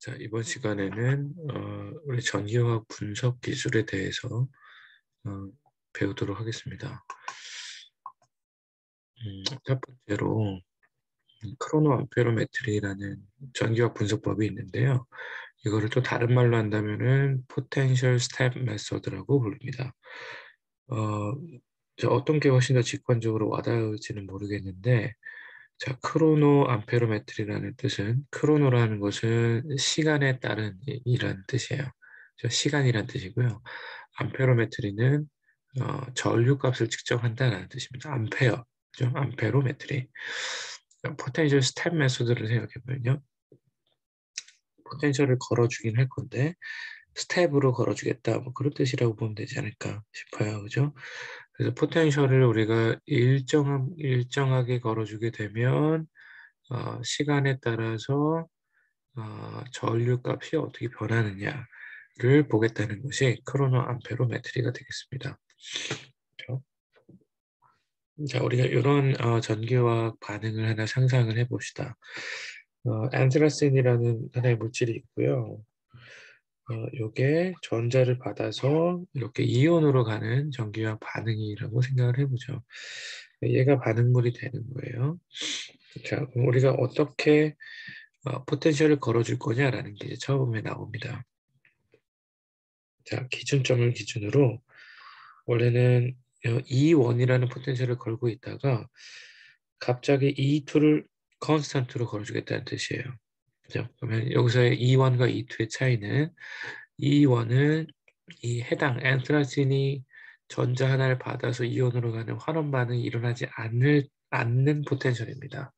자, 이번 시간에는 우리 전기화학 분석 기술에 대해서 배우도록 하겠습니다. 첫 번째로 크로노 암페로메트리라는 전기화학 분석법이 있는데요. 이거를 또 다른 말로 한다면은 포텐셜 스텝 메소드라고 부릅니다. 어, 어떤 게 훨씬 더 직관적으로 와닿을지는 모르겠는데, 자, 크로노 암페로메트리라는 뜻은, 크로노라는 것은 시간에 따른 이란 뜻이에요. 시간이란 뜻이고요. 암페로메트리는 전류값을 측정한다는 뜻입니다. 암페어, 그죠? 암페로메트리. 포텐셜 스텝 메소드를 생각해보면요. 포텐셜을 걸어주긴 할 건데, 스텝으로 걸어주겠다, 뭐 그런 뜻이라고 보면 되지 않을까 싶어요. 그죠? 그래서 포텐셜을 우리가 일정하게 걸어주게 되면, 시간에 따라서 전류값이 어떻게 변하느냐를 보겠다는 것이 크로노 암페로메트리가 되겠습니다. 그렇죠? 자, 우리가 이런 전기화학 반응을 하나 상상을 해봅시다. 안트라신이라는 하나의 물질이 있고요. 요게 전자를 받아서 이렇게 이온으로 가는 전기화학 반응이라고 생각을 해보죠. 얘가 반응물이 되는 거예요. 자, 그럼 우리가 어떻게 포텐셜을 걸어줄 거냐라는 게 이제 처음에 나옵니다. 자, 기준점을 기준으로 원래는 E1이라는 포텐셜을 걸고 있다가 갑자기 E2를 컨스턴트로 걸어주겠다는 뜻이에요. 그죠? 그러면 여기서의 E1과 E2의 차이는 E1은 이 해당 안트라신이 전자 하나를 받아서 이온으로 가는 환원 반응이 일어나지 않는 포텐셜입니다.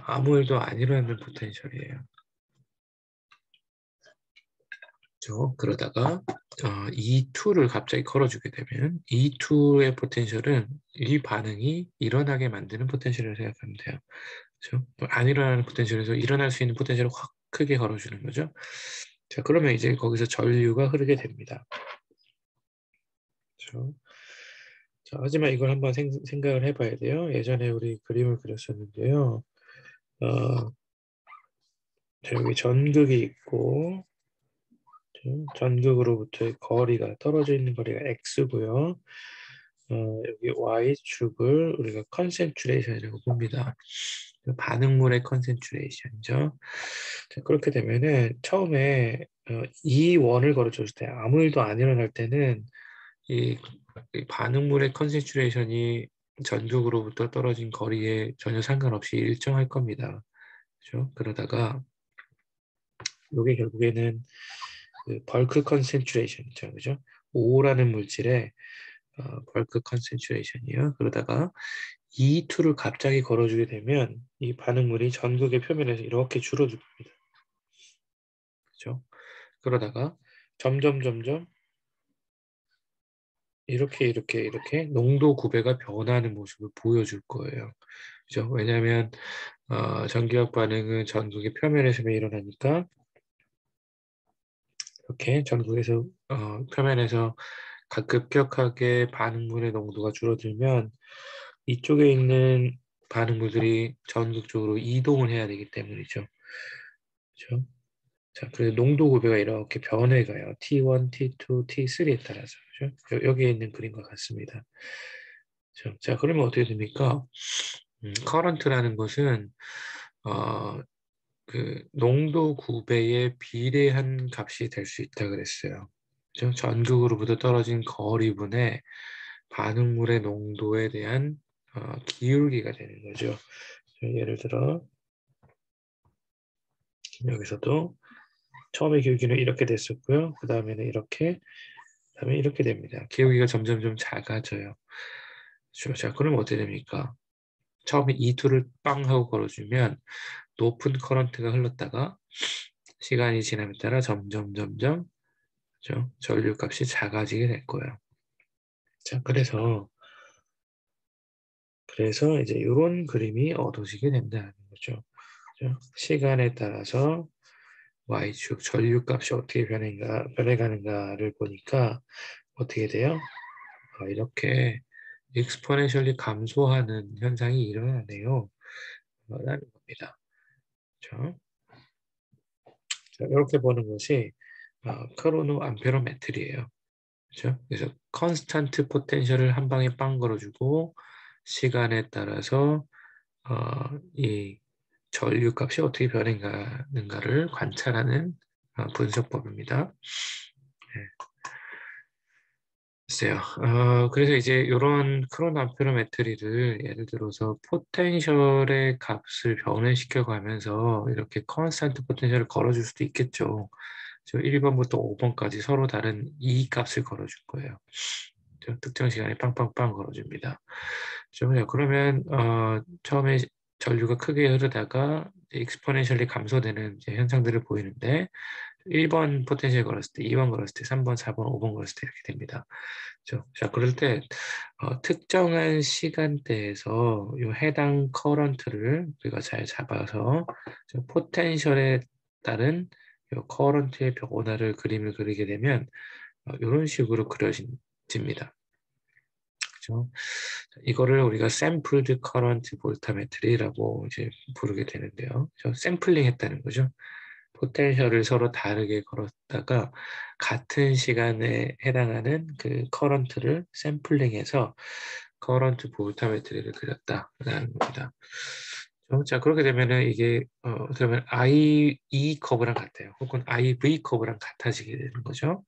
아무 일도 안 일어나는 포텐셜이에요. 그러다가 E2를 갑자기 걸어주게 되면 E2의 포텐셜은 이 반응이 일어나게 만드는 포텐셜을 생각하면 돼요. 그렇죠? 안 일어나는 포텐셜에서 일어날 수 있는 포텐셜을 확 크게 걸어주는 거죠. 자, 그러면 이제 거기서 전류가 흐르게 됩니다. 그렇죠? 자, 하지만 이걸 한번 생각을 해봐야 돼요. 예전에 우리 그림을 그렸었는데요. 자, 여기 전극이 있고, 전극으로부터의 거리가 떨어져 있는 거리가 x고요. 여기 y축을 우리가 컨센트레이션이라고 봅니다. 반응물의 컨센트레이션이죠. 자, 그렇게 되면은 처음에 이 원을 걸어줬을 때 아무 일도 안 일어날 때는 이 반응물의 컨센트레이션이 전극으로부터 떨어진 거리에 전혀 상관없이 일정할 겁니다. 그죠? 그러다가 이게 결국에는 그 벌크 컨센트레이션이죠. 그죠? O라는 물질의 벌크 컨센트레이션이에요. 그러다가 E2를 갑자기 걸어주게 되면 이 반응물이 전극의 표면에서 이렇게 줄어들 겁니다. 그죠? 그러다가 점점 이렇게 농도 구배가 변하는 모습을 보여줄 거예요. 그죠? 왜냐하면 전기학 반응은 전극의 표면에서만 일어나니까 이렇게 전극에서 표면에서 급격하게 반응물의 농도가 줄어들면 이쪽에 있는 반응물들이 전극 쪽으로 이동을 해야 되기 때문이죠. 그렇죠? 자, 그래서 농도 구배가 이렇게 변해가요. T1, T2, T3에 따라서. 그렇죠? 여기에 있는 그림과 같습니다. 그렇죠? 자, 그러면 어떻게 됩니까? 커런트라는 것은 어, 그 농도 구배에 비례한 값이 될 수 있다 그랬어요. 그죠? 전극으로부터 떨어진 거리분의 반응물의 농도에 대한 기울기가 되는 거죠. 예를 들어 여기서도 처음에 기울기는 이렇게 됐었고요. 그 다음에는 이렇게, 그 다음에 이렇게 됩니다. 기울기가 점점 작아져요. 그렇죠? 자, 그러면 어떻게 됩니까? 처음에 E2를 빵 하고 걸어주면 높은 커런트가 흘렀다가 시간이 지남에 따라 점점 그죠? 전류값이 작아지게 될 거예요. 자, 그래서 이제 이런 그림이 얻어지게 된다는 거죠. 그죠? 시간에 따라서 Y축 전류값이 어떻게 변해가는가를 보니까 어떻게 돼요? 이렇게 익스포넨셜리 감소하는 현상이 일어나네요. 라는 겁니다. 그렇죠? 자, 이렇게 보는 것이 크로노 암페로메트리예요. 그렇죠? 그래서 컨스탄트 포텐셜을 한 방에 빵 걸어주고 시간에 따라서 이 전류값이 어떻게 변해가는가를 관찰하는 분석법입니다. 네. 글쎄요. 그래서 이제 이런 크로노암페로메트리를 예를 들어서 포텐셜의 값을 변화시켜 가면서 이렇게 컨스탄트 포텐셜을 걸어줄 수도 있겠죠. 저 1번부터 5번까지 서로 다른 E 값을 걸어줄 거예요. 특정 시간에 빵빵빵 걸어줍니다. 그러면 처음에 전류가 크게 흐르다가 익스포넨셜리 감소되는 이제 현상들을 보이는데 1번 포텐셜 걸었을 때, 2번 걸었을 때, 3번, 4번, 5번 걸었을 때 이렇게 됩니다. 자, 그럴 때 특정한 시간대에서 이 해당 커런트를 우리가 잘 잡아서 포텐셜에 따른 이 커런트의 변화를 그림을 그리게 되면 이런 식으로 그려집니다. 그렇죠? 이거를 우리가 샘플드 커런트 볼타메트리라고 이제 부르게 되는데요. 샘플링 했다는 거죠. 포텐셜을 서로 다르게 걸었다가 같은 시간에 해당하는 그 커런트를 샘플링해서 커런트 볼타메트리를 그렸다라는 겁니다. 자, 그렇게 되면은 이게 그러면 I 커브랑 같아요. 혹은 IV 커브랑 같아지게 되는 거죠.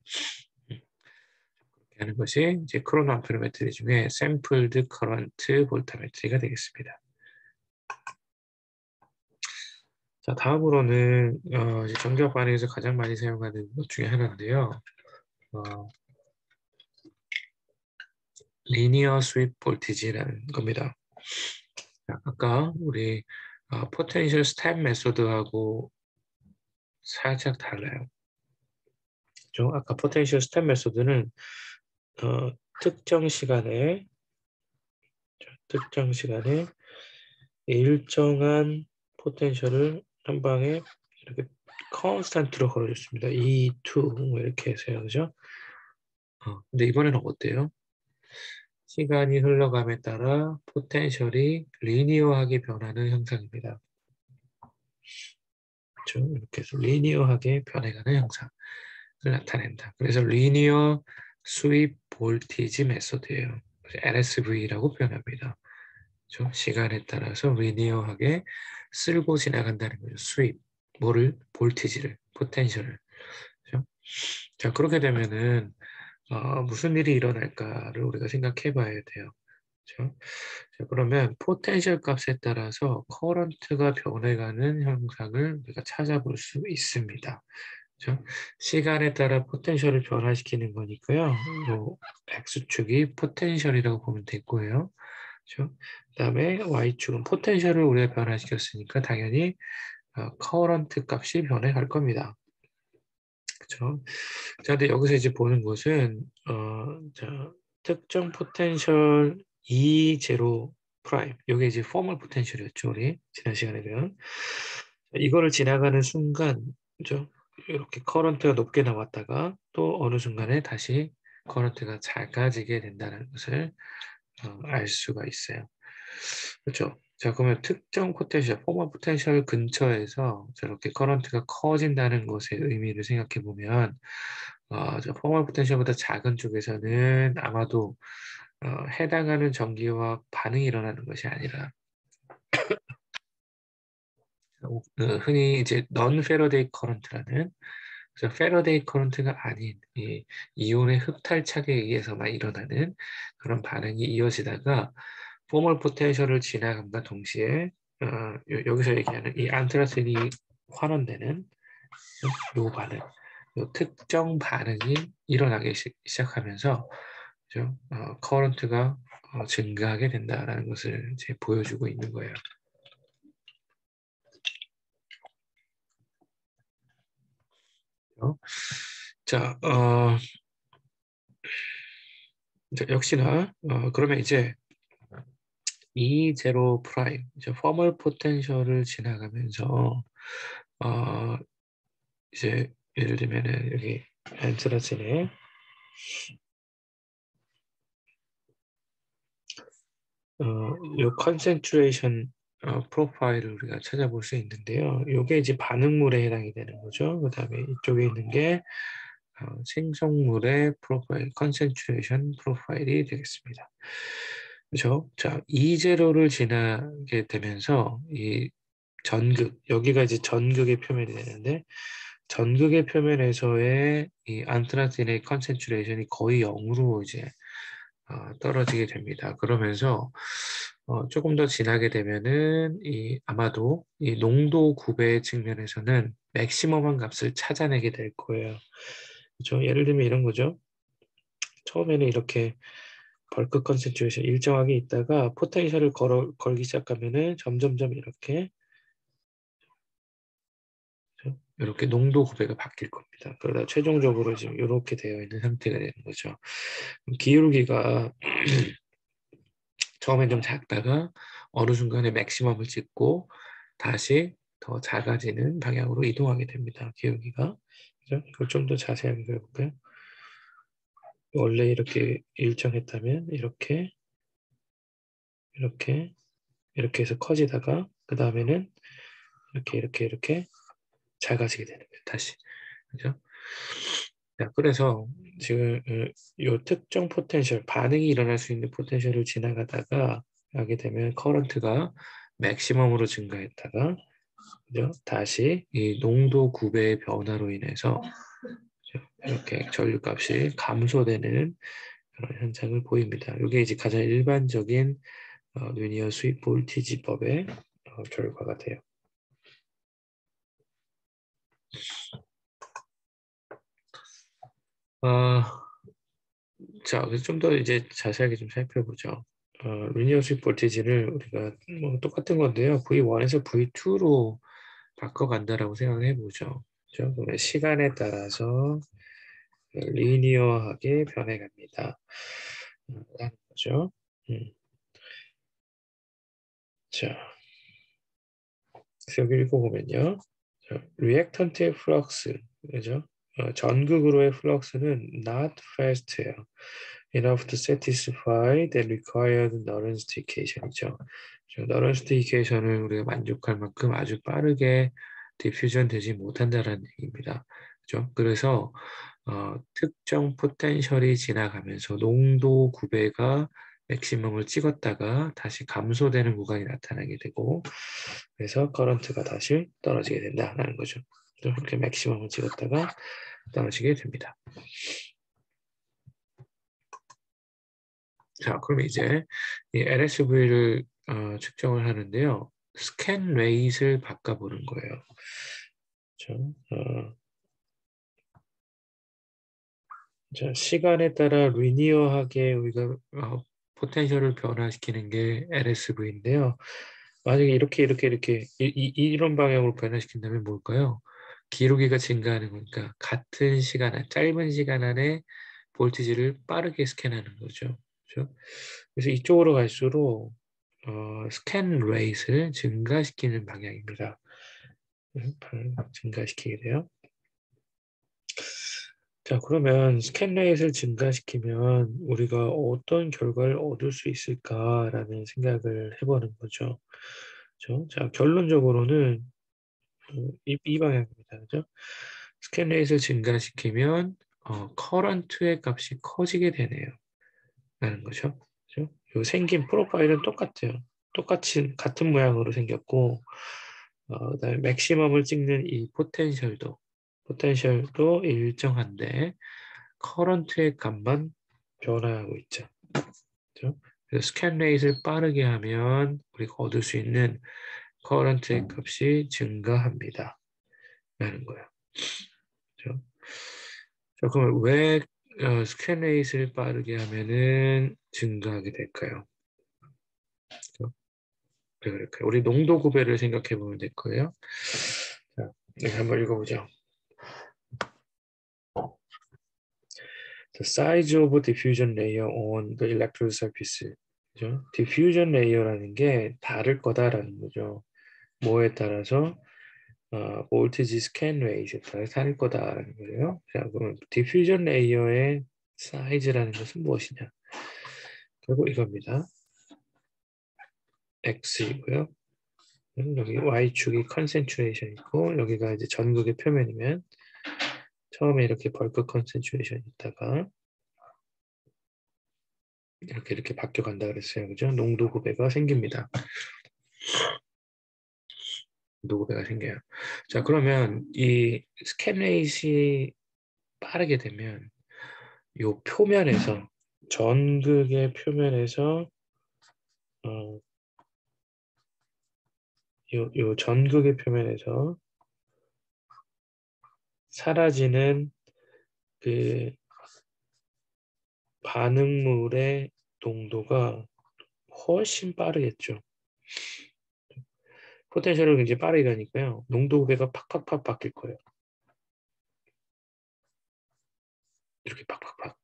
그렇게 하는 것이 이제 크로노 암페로메트리 중에 샘플드 커런트 볼타메트리가 되겠습니다. 자, 다음으로는 이제 전기학 반응에서 가장 많이 사용하는 것 중에 하나인데요. 리니어 스윕 볼티지라는 겁니다. 자, 아까 우리 포텐셜 스텝 메소드하고 살짝 달라요. 아까 포텐셜 스텝 메소드는 특정 시간에 일정한 포텐셜을 한 방에 이렇게 컨스탄트로 걸어줬습니다. E2 뭐 이렇게 해서요, 그죠? 근데 이번에는 어때요? 시간이 흘러감에 따라 포텐셜이 리니어하게 변하는 현상입니다. 그렇죠? 이렇게 해서 리니어하게 변해가는 현상을 나타낸다. 그래서 리니어 스윕 볼티지 메소드예요. LSV라고 표현합니다. 그렇죠? 시간에 따라서 리니어하게 쓸고 지나간다는 거죠. 스윕, 뭐를? 볼티지를, 포텐셜을. 그렇죠? 자, 그렇게 되면은 무슨 일이 일어날까를 우리가 생각해 봐야 돼요. 그렇죠? 자, 그러면 포텐셜 값에 따라서 커런트가 변해가는 현상을 우리가 찾아볼 수 있습니다. 그렇죠? 시간에 따라 포텐셜을 변화시키는 거니까요. 요 X축이 포텐셜이라고 보면 되고요. 그렇죠? 그다음에 Y축은 포텐셜을 우리가 변화시켰으니까 당연히 커런트 값이 변해갈 겁니다. 그렇죠? 자, 근데 여기서 이제 보는 것은 자, 특정 포텐셜 E0 프라임. 이게 이제 포멀 포텐셜이었죠, 우리 지난 시간에 배운. 이거를 지나가는 순간, 그죠? 이렇게 커런트가 높게 나왔다가 또 어느 순간에 다시 커런트가 작아지게 된다는 것을 알 수가 있어요. 그렇죠? 자, 그러면 특정 포텐셜, 포멀 포텐셜 근처에서 저렇게 커런트가 커진다는 것의 의미를 생각해 보면, 저 포멀 포텐셜보다 작은 쪽에서는 아마도 해당하는 전기와 반응이 일어나는 것이 아니라 흔히 이제 넌 페러데이 커런트라는 그래서 페러데이 커런트가 아닌 이 이온의 흡탈착에 의해서만 일어나는 그런 반응이 이어지다가 포멀 포텐셜을 지나감과 동시에 여기서 얘기하는 이 안트라신이 환원되는 요 반응, 요 특정 반응이 일어나기 시작하면서 그죠? 커런트가 증가하게 된다라는 것을 이제 보여주고 있는 거예요. 자, 역시나 그러면 이제 E0 프라임, 이제 포멀 포텐셜을 지나가면서 어, 이제 예를 들면은 여기 안트라신의 요 컨센트레이션 프로파일을 우리가 찾아볼 수 있는데요. 이게 이제 반응물에 해당이 되는 거죠. 그 다음에 이쪽에 있는 게 생성물의 프로파일, 컨센트레이션 프로파일이 되겠습니다. 그렇죠? 자, E0를 지나게 되면서 이 전극, 여기가 이제 전극의 표면이 되는데 전극의 표면에서의 이 안트라신의 컨센트레이션이 거의 0으로 이제 떨어지게 됩니다. 그러면서 조금 더 지나게 되면은 아마도 이 농도 구배 측면에서는 맥시멈한 값을 찾아내게 될 거예요. 그렇죠? 예를 들면 이런 거죠. 처음에는 이렇게 벌크 컨센트레이션 일정하게 있다가 포텐셜을 걸기 시작하면은 점점점 이렇게 그렇죠? 이렇게 농도 구배가 바뀔 겁니다. 그러다 최종적으로 지금 이렇게 되어 있는 상태가 되는 거죠. 기울기가 처음엔 좀 작다가 어느 순간에 맥시멈을 찍고 다시 더 작아지는 방향으로 이동하게 됩니다. 기울기가. 그죠? 그걸 좀 더 자세하게 그려볼까요? 원래 이렇게 일정했다면 이렇게 이렇게 이렇게 해서 커지다가 그 다음에는 이렇게 작아지게 되는 거예요. 다시. 그죠? 자, 그래서 지금 이 특정 포텐셜, 반응이 일어날 수 있는 포텐셜을 지나가다가 하게 되면 커런트가 맥시멈으로 증가했다가 그죠? 다시 이 농도 구배의 변화로 인해서 그죠? 이렇게 전류값이 감소되는 그런 현상을 보입니다. 이게 이제 가장 일반적인 리니어 수입 볼티지법의 결과가 돼요. 어, 자, 그래서 좀 더 이제 자세하게 좀 살펴보죠. 리니어 수입 볼티지를 우리가 뭐 똑같은 건데요. V1에서 V2로 바꿔간다라고 생각을 해보죠. 그죠? 그러면 시간에 따라서 리니어하게 변해갑니다. 라는 거죠. 자, 그래서 여기 읽어보면요. 리액턴트의 플럭스, 그죠? 전극으로의 플럭스는 not fast예요. enough to satisfy the required Nernst equation이죠. Nernst equation을 우리가 만족할 만큼 아주 빠르게 디퓨전 되지 못한다는 얘기입니다. 그죠? 그래서 특정 포텐셜이 지나가면서 농도 구배가 맥시멈을 찍었다가 다시 감소되는 구간이 나타나게 되고 그래서 커런트가 다시 떨어지게 된다는 거죠. 이렇게 맥시멈을 찍었다가 떨어지게 됩니다. 자, 그럼 이제 이 LSV를 측정을 하는데요. 스캔 레이스를 바꿔보는 거예요. 그렇죠? 자, 시간에 따라 리니어하게 우리가 포텐셜을 변화시키는 게 LSV인데요. 만약에 이렇게 이런 방향으로 변화시킨다면 뭘까요? 기울기가 증가하는 거니까 같은 시간 안, 짧은 시간 안에 볼티지를 빠르게 스캔하는 거죠. 그렇죠? 그래서 이쪽으로 갈수록 스캔 레이스를 증가시키는 방향입니다. 증가시키게 돼요. 자, 그러면 스캔 레이스를 증가시키면 우리가 어떤 결과를 얻을 수 있을까라는 생각을 해보는 거죠. 그렇죠? 자, 결론적으로는 이 방향입니다. 그죠? 스캔 레이스를 증가시키면 커런트의 값이 커지게 되네요. 라는 거죠. 그죠? 요 생긴 프로파일은 똑같아요. 똑같이 같은 모양으로 생겼고 그다음에 맥시멈을 찍는 이 포텐셜도 일정한데 커런트의 값만 변화하고 있죠. 그죠? 그래서 스캔 레이스를 빠르게 하면 우리가 얻을 수 있는 커런트의 값이 증가합니다. 라는 거예요. 그죠? 자, 그럼 왜 스캔 레이스를 빠르게 하면은 증가하게 될까요? 그죠? 왜 그럴까요? 우리 농도 구배를 생각해 보면 될 거예요. 자, 여기 한번 읽어보죠. The size of diffusion layer on the electrode surface. 그죠? diffusion layer라는 게 다를 거다라는 거죠. 뭐에 따라서 voltage scan rate에 따라 다를 거다라는 거예요. 자, 그럼 diffusion layer의 size라는 것은 무엇이냐? 결국 이겁니다. x이고요. 여기 Y축이 컨센트레이션 있고 여기가 이제 전극의 표면이면 처음에 이렇게 벌크 컨센트레이션 있다가 이렇게 바뀌어 간다 그랬어요. 그죠? 농도 구배가 생깁니다. 농도 구배가 생겨요. 자, 그러면 이 스캔레이시 빠르게 되면 요 표면에서 전극의 표면에서 요 전극의 표면에서 사라지는 그 반응물의 농도가 훨씬 빠르겠죠. 포텐셜을 굉장히 빠르게 가니까요. 농도 구배가 팍팍팍 바뀔 거예요. 이렇게 팍팍팍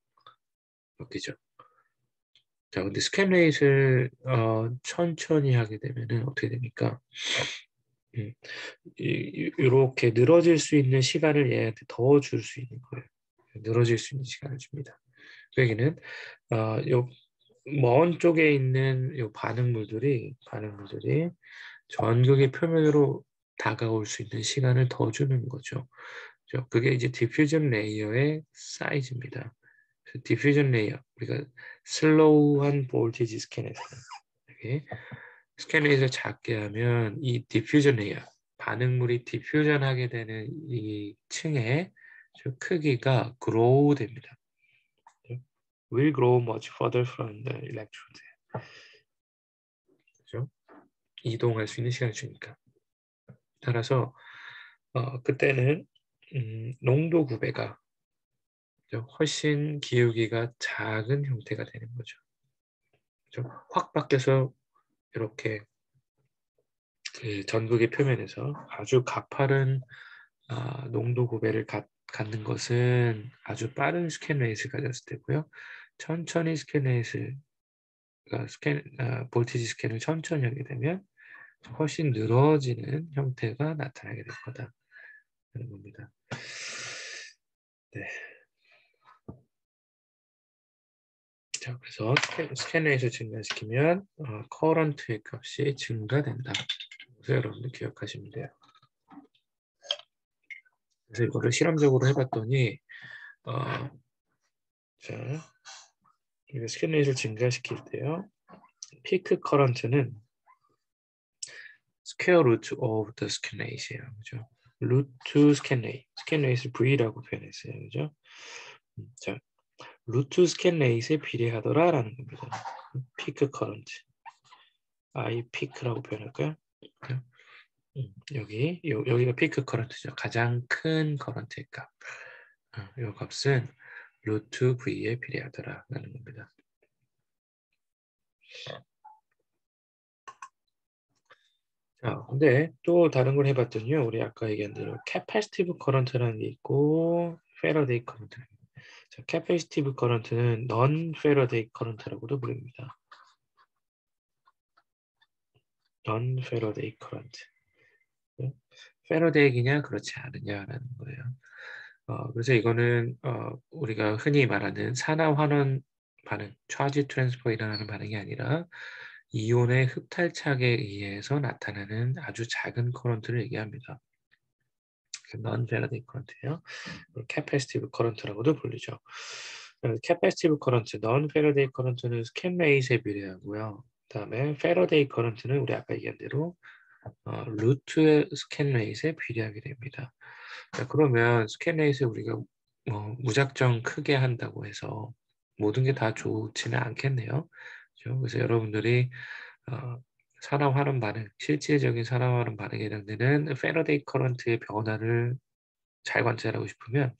바뀌죠. 자, 근데 스캔 레이스를 천천히 하게 되면은 어떻게 됩니까? 이렇게 늘어질 수 있는 시간을 얘한테 더 줄 수 있는 거예요. 늘어질 수 있는 시간을 줍니다. 그 얘기는 요먼 쪽에 있는 요 반응물들이 전극의 표면으로 다가올 수 있는 시간을 더 주는 거죠. 그게 이제 디퓨전 레이어의 사이즈입니다. 디퓨전 레이어, 우리가 슬로우한 볼티지 스캔에서 이렇게 스캔 레이저 작게 하면 이 디퓨전 레이어, 반응물이 디퓨전하게 되는 이 층의 크기가 grow 됩니다. will grow much further from the electrode. 그죠? 이동할 수 있는 시간을 주니까. 따라서 그때는 농도 구배가 훨씬 기울기가 작은 형태가 되는 거죠. 그죠? 확 바뀌어서 이렇게 그 전극의 표면에서 아주 가파른 농도 구배를 갖는 것은 아주 빠른 스캔 레이스를 가졌을 때고요. 천천히 스캔 레이스, 볼티지 스캔을 천천히 하게 되면 훨씬 늘어지는 형태가 나타나게 될 거다라는 겁니다. 네. 자, 그래서 스캔 레이스 증가시키면 커런트의 값이 증가된다. 그래서 여러분들 기억하시면 돼요. 그래서 이거를 실험적으로 해봤더니 자, 스캔 레이스를 증가시킬 때요. 피크 커런트는 스퀘어 루트 오브 더 스캔 레이스예요. 그죠? 루트 스캔 레이. 스캔 레이스 V라고 표현했어요. 그죠? 자, 루트 스캔 레이스에 비례하더라라는 겁니다. 피크 커런트. I 피크라고 표현할까요? 여기가 피크 커런트죠. 가장 큰 커런트의 값. 이 값은 루트 V에 비례하더라라는 겁니다. 자, 근데 또 다른 걸 해봤더니요. 우리 아까 얘기한 대로 캐파시티브 커런트라는 게 있고 페러데이 커런트. 자, 캐파시티브 커런트는 넌 페러데이 커런트라고도 부릅니다. 넌 페러데이 커런트. 페러데이냐 그렇지 않느냐라는 거예요. 그래서 이거는 우리가 흔히 말하는 산화환원 반응, 차지 트랜스퍼 일어나는 반응이 아니라 이온의 흡탈착에 의해서 나타나는 아주 작은 커런트를 얘기합니다. 넌 페러데이 커런트예요. 캐패시티브 커런트라고도 불리죠. 캐패시티브 커런트, 넌 페러데이 커런트는 스캔 레이스에 비례하고요. 그다음에 페러데이 커런트는 우리 아까 얘기한 대로 루트의 스캔 레이스에 비례하게 됩니다. 자, 그러면 스캔 레이스를 우리가 무작정 크게 한다고 해서 모든 게 다 좋지는 않겠네요. 그렇죠? 그래서 여러분들이 산화환원 반응, 실질적인 산화환원 반응에 해당되는 페러데이 커런트의 변화를 잘 관찰하고 싶으면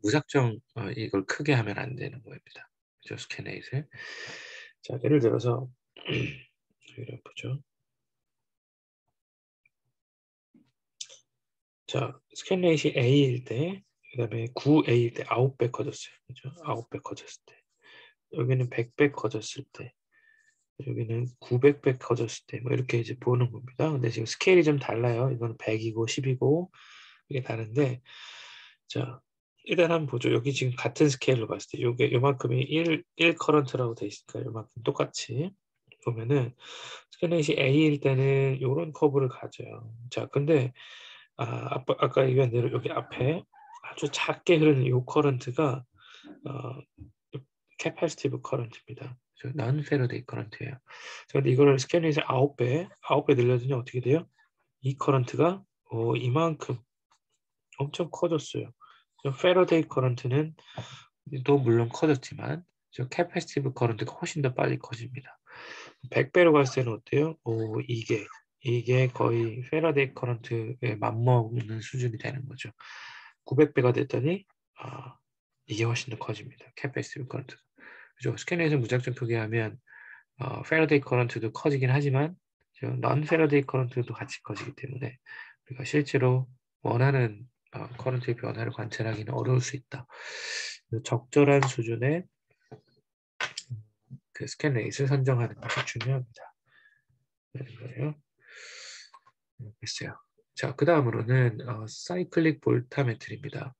무작정 이걸 크게 하면 안 되는 겁니다. 그죠? 스캔 레이스. 자, 예를 들어서 여기를 보죠. 자, 스캔 레이시 A일 때, 그 다음에 9A일 때 9배 커졌어요. 그죠? 9배 커졌을 때. 여기는 100배 커졌을 때. 여기는 900배 커졌을 때. 뭐 이렇게 이제 보는 겁니다. 근데 지금 스케일이 좀 달라요. 이건 100이고 10이고 이게 다른데. 자, 일단 한번 보죠. 여기 지금 같은 스케일로 봤을 때. 요게 요만큼이 1 커런트라고 돼 있으니까 요만큼 똑같이. 보면은 스캔넷이 A일 때는 이런 커브를 가져요. 자, 근데 아까 얘기한 대로 여기 앞에 아주 작게 흐르는 이 커런트가 캐파시티브 커런트입니다. 난 페러데이 커런트예요. 근데 이거를 스캔넷에 9배 늘려주면 어떻게 돼요? 이 커런트가 이만큼 엄청 커졌어요. 페러데이 커런트는 또 물론 커졌지만 저 캐파시티브 커런트가 훨씬 더 빨리 커집니다. 100배로 갔을 때는 어때요? 이게 거의 페러데이 커런트에 맞먹는 수준이 되는 거죠. 900배가 됐더니 이게 훨씬 더 커집니다. 캐파시티브 커런트. 그죠? 스캔에서 무작정 크게 하면 페러데이 커런트도 커지긴 하지만 넌 페러데이 커런트도 같이 커지기 때문에 우리가 실제로 원하는 커런트의 변화를 관찰하기는 어려울 수 있다. 적절한 수준의 그 스캔 레이스를 선정하는 것이 중요합니다. 되는 거예요. 글쎄요. 자, 그 다음으로는 사이클릭 볼타메트리입니다.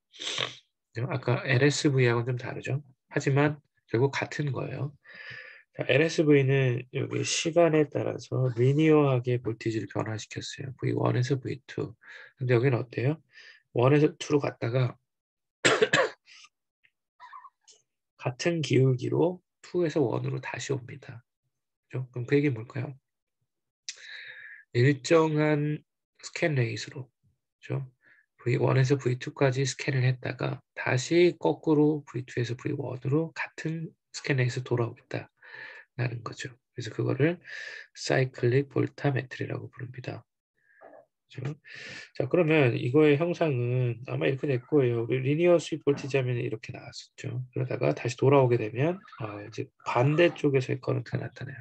아까 LSV하고는 좀 다르죠. 하지만 결국 같은 거예요. 자, LSV는 여기 시간에 따라서 리니어하게 볼티지를 변화시켰어요. V1에서 V2. 근데 여기는 어때요? 1에서 2로 갔다가 같은 기울기로 2에서 1으로 다시 옵니다. 그죠? 그럼 그 얘기 뭘까요? 일정한 스캔 레이스로 그죠? V1에서 V2까지 스캔을 했다가 다시 거꾸로 V2에서 V1으로 같은 스캔 레이스 돌아오겠다라는 거죠. 그래서 그거를 사이클릭 볼타메트리라고 부릅니다. 그죠? 자, 그러면 이거의 형상은 아마 이렇게 될 거예요. 우리 리니어 스윕 볼티지 하면 이렇게 나왔었죠. 그러다가 다시 돌아오게 되면 이제 반대쪽에서의 커런트가 나타나요.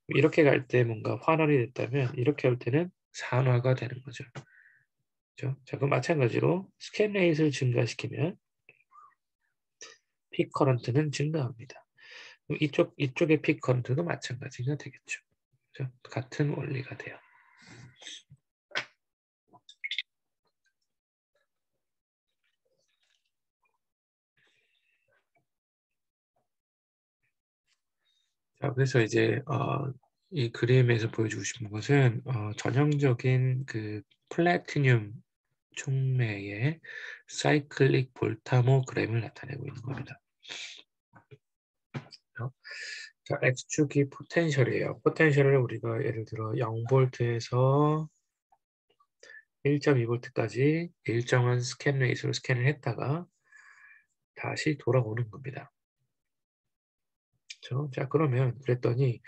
이렇게 갈 때 뭔가 환원이 됐다면 이렇게 할 때는 산화가 되는 거죠. 그렇죠? 자, 그럼 마찬가지로 스캔 레이스를 증가시키면 픽 커런트는 증가합니다. 이쪽의 픽 커런트도 마찬가지가 되겠죠. 그렇죠? 같은 원리가 돼요. 자, 그래서 이제 이 그림에서 보여주고 싶은 것은 전형적인 그 플래티늄 촉매의 사이클릭 볼타모그램을 나타내고 있는 겁니다. 자, X축이 포텐셜이에요. 포텐셜을 우리가 예를 들어 0볼트에서 1.2볼트까지 일정한 스캔 레이스로 스캔을 했다가 다시 돌아오는 겁니다. 그렇죠? 자, 그러면 그랬더니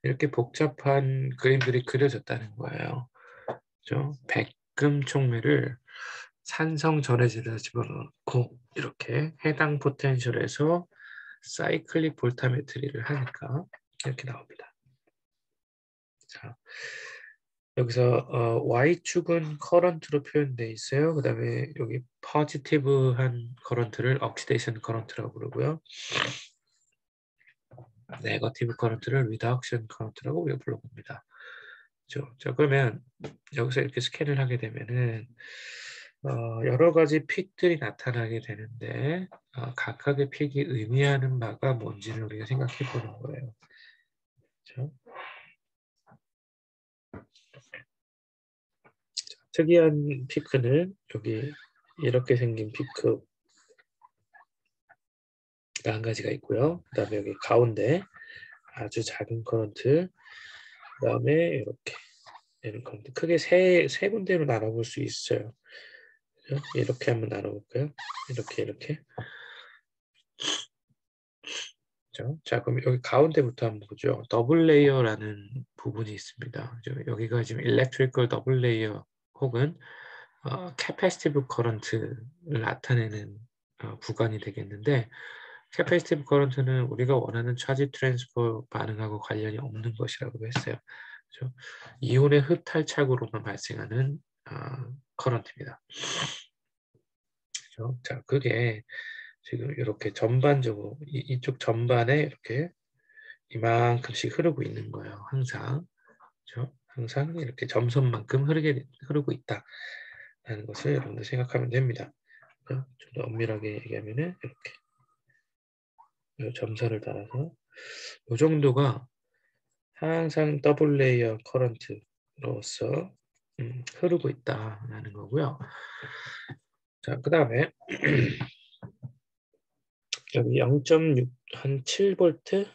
이렇게 복잡한 그림들이 그려졌다는 거예요. 그렇죠? 백금 촉매를 산성 전해질에다 집어넣고 이렇게 해당 포텐셜에서 사이클릭 볼타메트리를 하니까 이렇게 나옵니다. 자, 여기서 Y축은 커런트로 표현되어 있어요. 그 다음에 여기 포지티브한 커런트를 옥시데이션 커런트라고 부르고요. 네거티브 커런트를 리덕션 커런트라고 우리가 불러봅니다. 그렇죠? 자, 그러면 여기서 이렇게 스캔을 하게 되면은 여러 가지 픽들이 나타나게 되는데 각각의 픽이 의미하는 바가 뭔지를 우리가 생각해 보는 거예요. 그렇죠? 특이한 피크는 여기 이렇게 생긴 피크가 한 가지가 있고요. 그 다음에 여기 가운데 아주 작은 커런트, 그 다음에 이렇게 이런 커런트 크게 세 군데로 나눠볼 수 있어요. 그죠? 이렇게 한번 나눠볼까요? 이렇게. 그죠? 자, 그럼 여기 가운데부터 한번 보죠. 더블 레이어라는 부분이 있습니다. 그죠? 여기가 지금 일렉트리컬 더블 레이어 혹은 캐패시티브 커런트를 나타내는 구간이 되겠는데 캐패시티브 커런트는 우리가 원하는 차지 트랜스퍼 반응하고 관련이 없는 것이라고 했어요. 그렇죠? 이온의 흡탈착으로만 발생하는 커런트입니다. 그렇죠? 자, 그게 지금 이렇게 전반적으로 이쪽 전반에 이렇게 이만큼씩 흐르고 있는 거예요. 항상. 그렇죠? 항상 이렇게 점선만큼 흐르고 있다라는 것을 여러분들 생각하면 됩니다. 좀 더 엄밀하게 얘기하면은 이렇게 이 점선을 따라서 이 정도가 항상 더블 레이어 커런트로서 흐르고 있다라는 거고요. 자, 그 다음에 여기 0.6 한 7V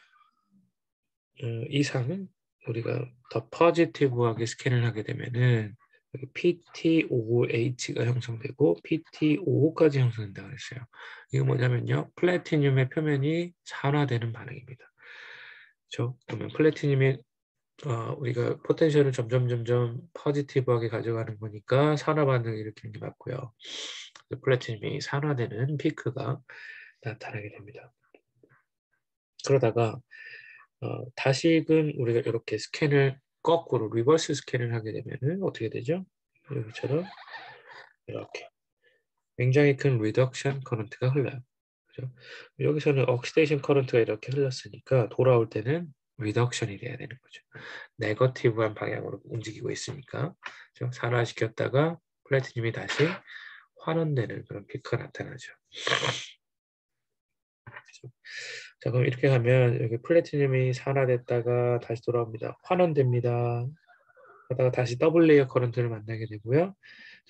이상은 우리가 더 포지티브하게 스캔을 하게 되면은 여기 PTOH가 형성되고 PTO까지 형성된다고 했어요. 이거 뭐냐면요, 플래티늄의 표면이 산화되는 반응입니다. 그렇죠? 그러면 플래티늄이 우리가 포텐셜을 점점 포지티브하게 가져가는 거니까 산화 반응을 일으키는 게 맞고요. 플래티늄이 산화되는 피크가 나타나게 됩니다. 그러다가 다시금 우리가 이렇게 스캔을 거꾸로 리버스 스캔을 하게 되면은 어떻게 되죠? 여기처럼 이렇게 굉장히 큰 리덕션 커런트가 흘러요. 그죠? 여기서는 옥시데이션 커런트가 이렇게 흘렀으니까 돌아올 때는 리덕션이 돼야 되는 거죠. 네거티브한 방향으로 움직이고 있으니까 그죠? 산화시켰다가 플래티늄이 다시 환원되는 그런 피크가 나타나죠. 그죠? 자, 그럼 이렇게 하면 여기 플래티늄이 산화됐다가 다시 돌아옵니다. 환원됩니다. 그러다가 다시 더블 레이어 커런트를 만나게 되고요.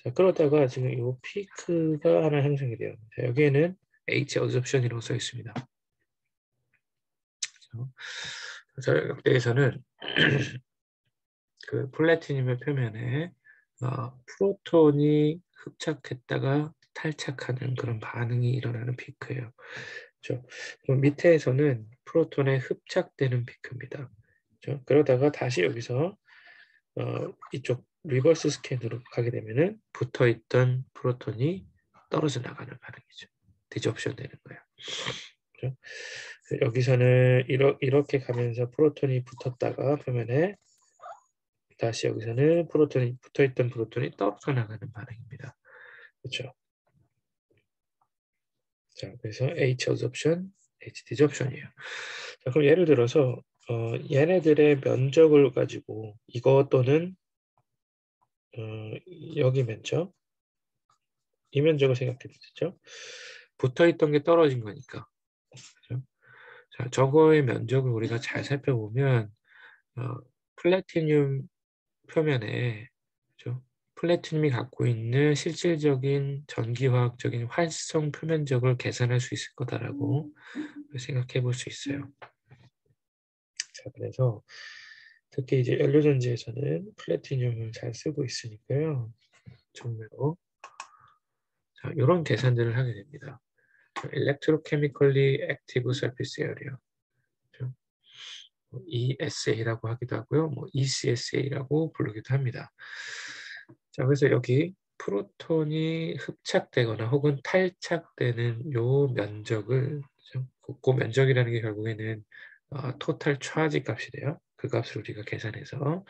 자, 그러다가 지금 이 피크가 하나 형성이 돼요. 자, 여기에는 H 어접션이라고 써 있습니다. 저역대에서는 그 플래티늄의 표면에 프로톤이 흡착했다가 탈착하는 그런 반응이 일어나는 피크예요. 그렇죠? 그럼 밑에에서는 프로톤에 흡착되는 피크입니다. 그렇죠? 그러다가 다시 여기서 이쪽 리버스 스캔으로 가게 되면은 붙어있던 프로톤이 떨어져 나가는 반응이죠. 디접션 되는 거예요. 그렇죠? 여기서는 이렇게 가면서 프로톤이 붙었다가 표면에 다시 여기서는 프로톤이 붙어있던 프로톤이 떨어져 나가는 반응입니다. 그렇죠? 자, 그래서 H 어접션, H 디접션이에요. 자, 그럼 예를 들어서 얘네들의 면적을 가지고 이거 또는 여기 면적, 이 면적을 생각해 보시죠. 붙어있던 게 떨어진 거니까. 그렇죠? 자, 저거의 면적을 우리가 잘 살펴보면 플래티늄 표면에 그렇죠? 플래티늄이 갖고 있는 실질적인 전기화학적인 활성 표면적을 계산할 수 있을 거다라고 생각해 볼 수 있어요. 자, 그래서 특히 이제 연료전지에서는 플래티늄을 잘 쓰고 있으니까요. 정말로 자, 이런 계산들을 하게 됩니다. Electrochemically Active Surface Area, 그렇죠? ESA라고 하기도 하고요. 뭐 ECSA라고 부르기도 합니다. 자, 그래서 여기 프로톤이 흡착되거나 혹은 탈착되는 요 면적을 그 면적이라는 게 결국에는 토탈 차지 값이 돼요. 그 값을 우리가 계산해서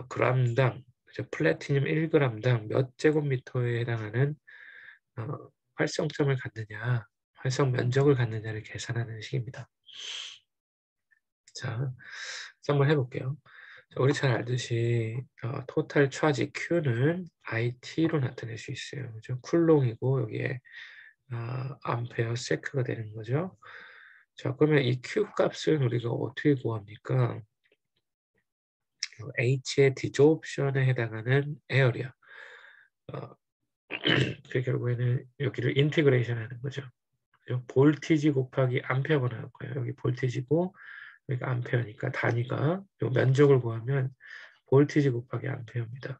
그램당 그죠? 플래티늄 1g당 몇 제곱미터에 해당하는 활성점을 갖느냐, 활성 면적을 갖느냐를 계산하는 식입니다. 자, 한번 해볼게요. 자, 우리 잘 알듯이 토탈 차지 Q는 IT로 나타낼 수 있어요. 그죠? 쿨롱이고 여기에 암페어 세크가 되는 거죠. 자, 그러면 이 Q 값은 우리가 어떻게 구합니까? H의 디조옵션에 해당하는 에어리아. 그 결국에는 여기를 인티그레이션 하는 거죠. 그죠? 볼티지 곱하기 암페어가 나올 거예요. 여기 볼티지고 여기가 암페어니까 단위가 요 면적을 구하면 볼티지 곱하기 암페어입니다.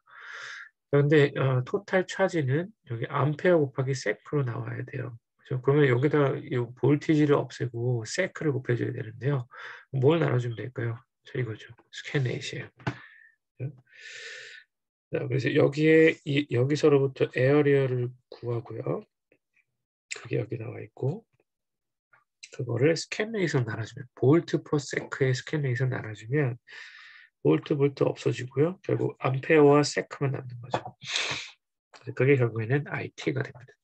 그런데 토탈 차지는 여기 암페어 곱하기 세크로 나와야 돼요. 그죠? 그러면 여기다 이 볼티지를 없애고 세크를 곱해줘야 되는데요. 뭘 나눠주면 될까요? 저 이거죠. 스캔레이시에요. 그래서 여기에 여기서로부터 에어리어를 구하고요. 그게 여기 나와 있고 그거를 스캔레이션 나눠주면 볼트 퍼 세크의 스캔레이션 나눠주면 볼트 없어지고요. 결국 암페어와 세크만 남는 거죠. 그게 결국에는 IT가 됩니다.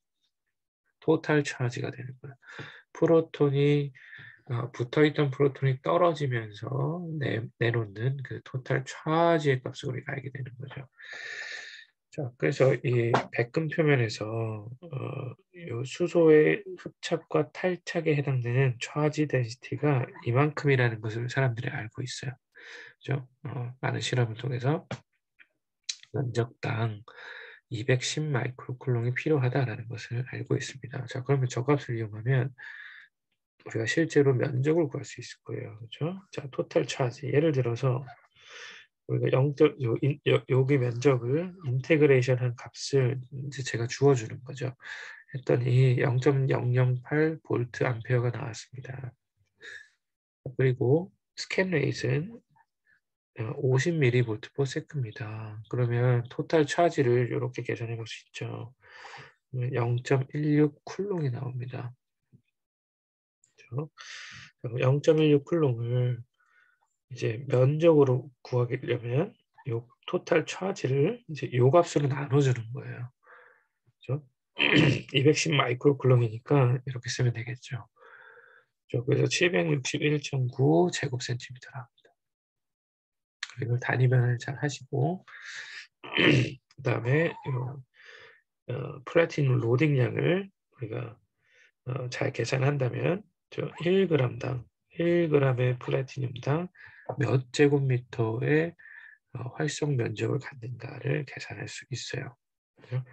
토탈 차지가 되는 거예요. 프로톤이 붙어있던 프로톤이 떨어지면서 내놓는 그 토탈 차지의 값을 우리가 알게 되는 거죠. 자, 그래서 이 백금 표면에서 이 수소의 흡착과 탈착에 해당되는 차지 덴시티가 이만큼이라는 것을 사람들이 알고 있어요. 그죠? 많은 실험을 통해서 면적당 210 마이크로쿨롱이 필요하다라는 것을 알고 있습니다. 자, 그러면 저 값을 이용하면 우리가 실제로 면적을 구할 수 있을 거예요. 그렇죠? 자, 토탈 차지. 예를 들어서 우리가 여기 면적을 인테그레이션 한 값을 이제 제가 주어주는 거죠. 했더니 0.008 볼트 암페어가 나왔습니다. 그리고 스캔 레이트는 50mV per sec입니다. 그러면 토탈 차지를 이렇게 계산해 볼 수 있죠. 0.16 쿨롱이 나옵니다. 0.16 쿨롱을 이제 면적으로 구하려면 요 토탈 차지를 이제 요 값으로 나눠주는 거예요. 그렇죠? 210 마이크로 쿨롱이니까 이렇게 쓰면 되겠죠. 그래서 761.9 제곱센티미터 나옵니다. 이걸 단위 변환을 잘 하시고 그 다음에 플라티늄 로딩량을 우리가 잘 계산한다면 1g당 1g의 플라티늄당 몇 제곱미터의 활성 면적을 갖는가를 계산할 수 있어요. 그렇죠?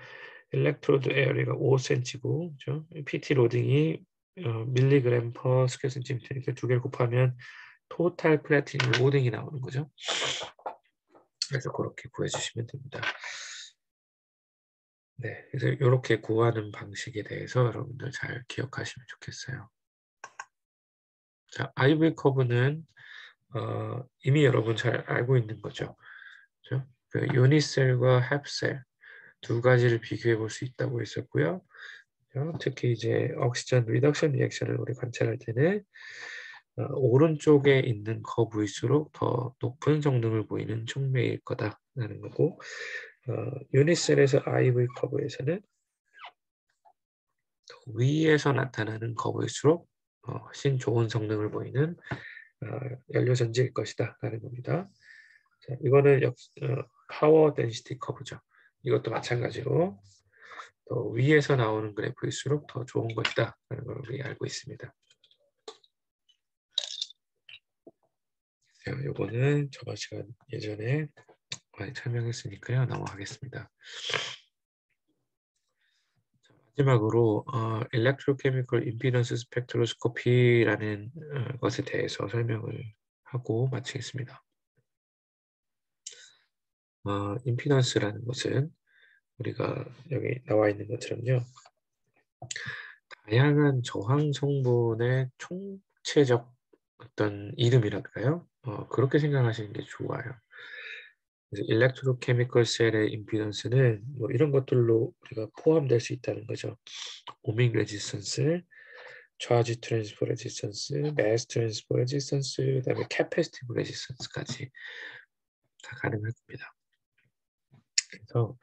일렉트로드 에어리가 5cm고 그렇죠? PT 로딩이 밀리그램 퍼 스퀘어 센티미터니까 두 개를 곱하면 토탈 플라티늄 로딩이 나오는 거죠. 그래서 그렇게 구해주시면 됩니다. 네, 그래서 이렇게 구하는 방식에 대해서 여러분들 잘 기억하시면 좋겠어요. 자, IV 커브는 이미 여러분 잘 알고 있는 거죠. 그렇죠? 그 유니셀과 햅셀 두 가지를 비교해 볼 수 있다고 했었고요. 특히 이제 옥시전 리덕션 리액션을 우리 관찰할 때는 오른쪽에 있는 커브일수록 더 높은 성능을 보이는 촉매일 거다라는 거고 유니셀에서 IV 커브에서는 위에서 나타나는 커브일수록 훨씬 좋은 성능을 보이는 연료 전지일 것이다 라는 겁니다. 자, 이거는 파워 덴시티 커브죠. 이것도 마찬가지로 더 위에서 나오는 그래프일수록 더 좋은 것이다 라는 걸 우리 알고 있습니다. 이거는 저번 시간 예전에 많이 설명했으니까요. 넘어가겠습니다. 마지막으로 Electrochemical Impedance Spectroscopy라는 것에 대해서 설명을 하고 마치겠습니다. 임피던스라는 것은 우리가 여기 나와 있는 것처럼요. 다양한 저항 성분의 총체적 어떤 이름이랄까요? 그렇게 생각하시는 게 좋아요. 그래서 일렉트로케미컬 셀의 임피던스는 뭐 이런 것들로 우리가 포함될 수 있다는 거죠. 오밍 레지스턴스, 차지 트랜스퍼 레지스턴스, 매스 트랜스퍼 레지스턴스, 그다음에 캐패시티브 레지스턴스까지 다 가능할 겁니다. 그래서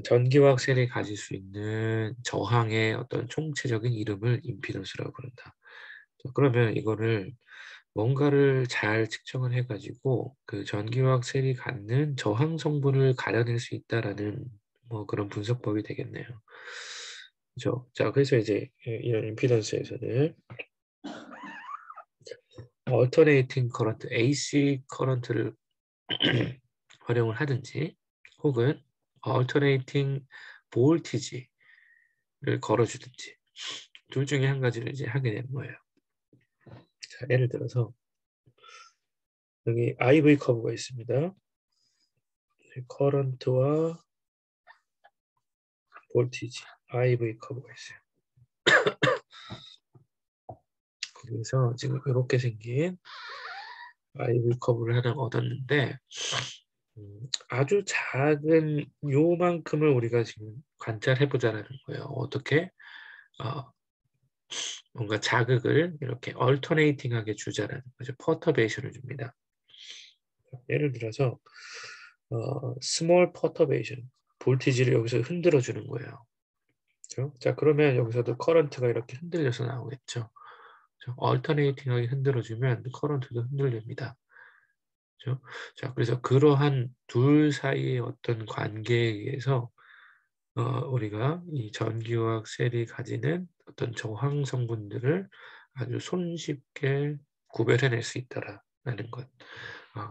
전기화학 셀이 가질 수 있는 저항의 어떤 총체적인 이름을 임피던스라고 부른다. 그러면 이거를 뭔가를 잘 측정을 해가지고 그 전기화학 셀이 갖는 저항 성분을 가려낼 수 있다라는 뭐 그런 분석법이 되겠네요. 그렇죠? 자, 그래서 이제 이런 임피던스에서는 alternating current, AC 커런트를 활용을 하든지 혹은 alternating voltage를 걸어주든지 둘 중에 한 가지를 이제 하게 되는 거예요. 자, 예를 들어서 여기 IV 커브가 있습니다. 커런트와 볼티지, IV 커브가 있어요. 거기서 지금 이렇게 생긴 IV 커브를 하나 얻었는데 아주 작은 요만큼을 우리가 지금 관찰해 보자는 거예요. 어떻게 뭔가 자극을 이렇게 얼터네이팅하게 주자라는 거죠. 퍼터베이션을 줍니다. 예를 들어서 스몰 퍼터베이션, 볼티지를 여기서 흔들어 주는 거예요. 그렇죠? 자, 그러면 여기서도 커런트가 이렇게 흔들려서 나오겠죠. 얼터네이팅하게 흔들어주면 커런트도 흔들립니다. 그렇죠? 자, 그래서 그러한 둘 사이의 어떤 관계에 의해서 우리가 이 전기화학 셀이 가지는 어떤 저항 성분들을 아주 손쉽게 구별해낼 수 있다라는 라는 것.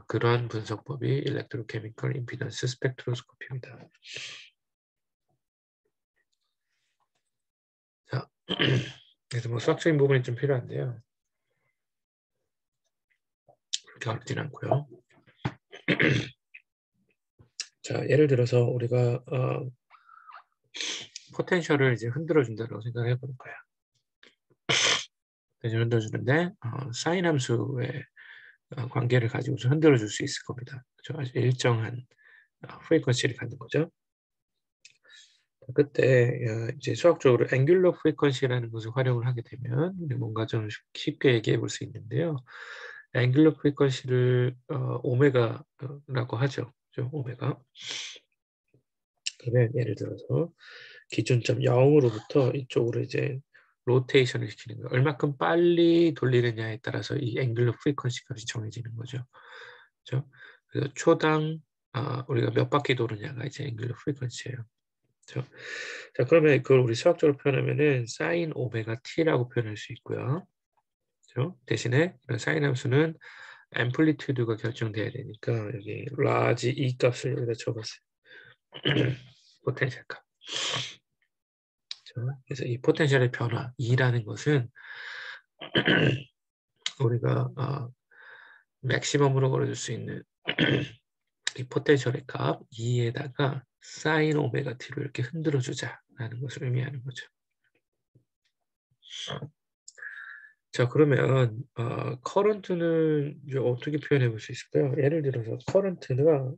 그러한 분석법이 일렉트로케미컬 임피던스 스펙트로스코피입니다. 자, 그래서 뭐 수학적인 부분이 좀 필요한데요. 그렇게 어렵진 않고요. 자, 예를 들어서 우리가 포텐셜을 이제 흔들어 준다고 생각해 보는 거야. 포텐셜 흔들어 주는데 사인 함수의 관계를 가지고서 흔들어 줄 수 있을 겁니다. 그렇죠? 아주 일정한 프리퀀시를 갖는 거죠. 그때 이제 수학적으로 앵귤러 프리퀀시라는 것을 활용을 하게 되면 뭔가 좀 쉽게 얘기해 볼 수 있는데요. 앵귤러 프리퀀시를 오메가라고 하죠. 그렇죠? 오메가. 그러면 예를 들어서 기준점 0으로부터 이쪽으로 이제 로테이션을 시키는 거예요. 얼마큼 빨리 돌리느냐에 따라서 이 앵귤러 프리퀀시 값이 정해지는 거죠. 그렇죠? 그래서 초당 우리가 몇 바퀴 도느냐가 이제 앵귤러 프리퀀시예요. 그렇죠? 자, 그러면 그걸 우리 수학적으로 표현하면은 사인 오메가 t라고 표현할 수 있고요. 그렇죠? 대신에 이런 사인 함수는 앰플리튜드가 결정돼야 되니까 여기 라지 E 값을 여기다 적었어요. 포텐셜 값. 그렇죠? 그래서 이 포텐셜의 변화 E라는 것은 우리가 맥시멈으로 걸어줄 수 있는 이 포텐셜의 값 E에다가 사인 오메가 t를 이렇게 흔들어 주자라는 것을 의미하는 거죠. 자, 그러면 커런트는 이제 어떻게 표현해 볼 수 있을까요? 예를 들어서 커런트가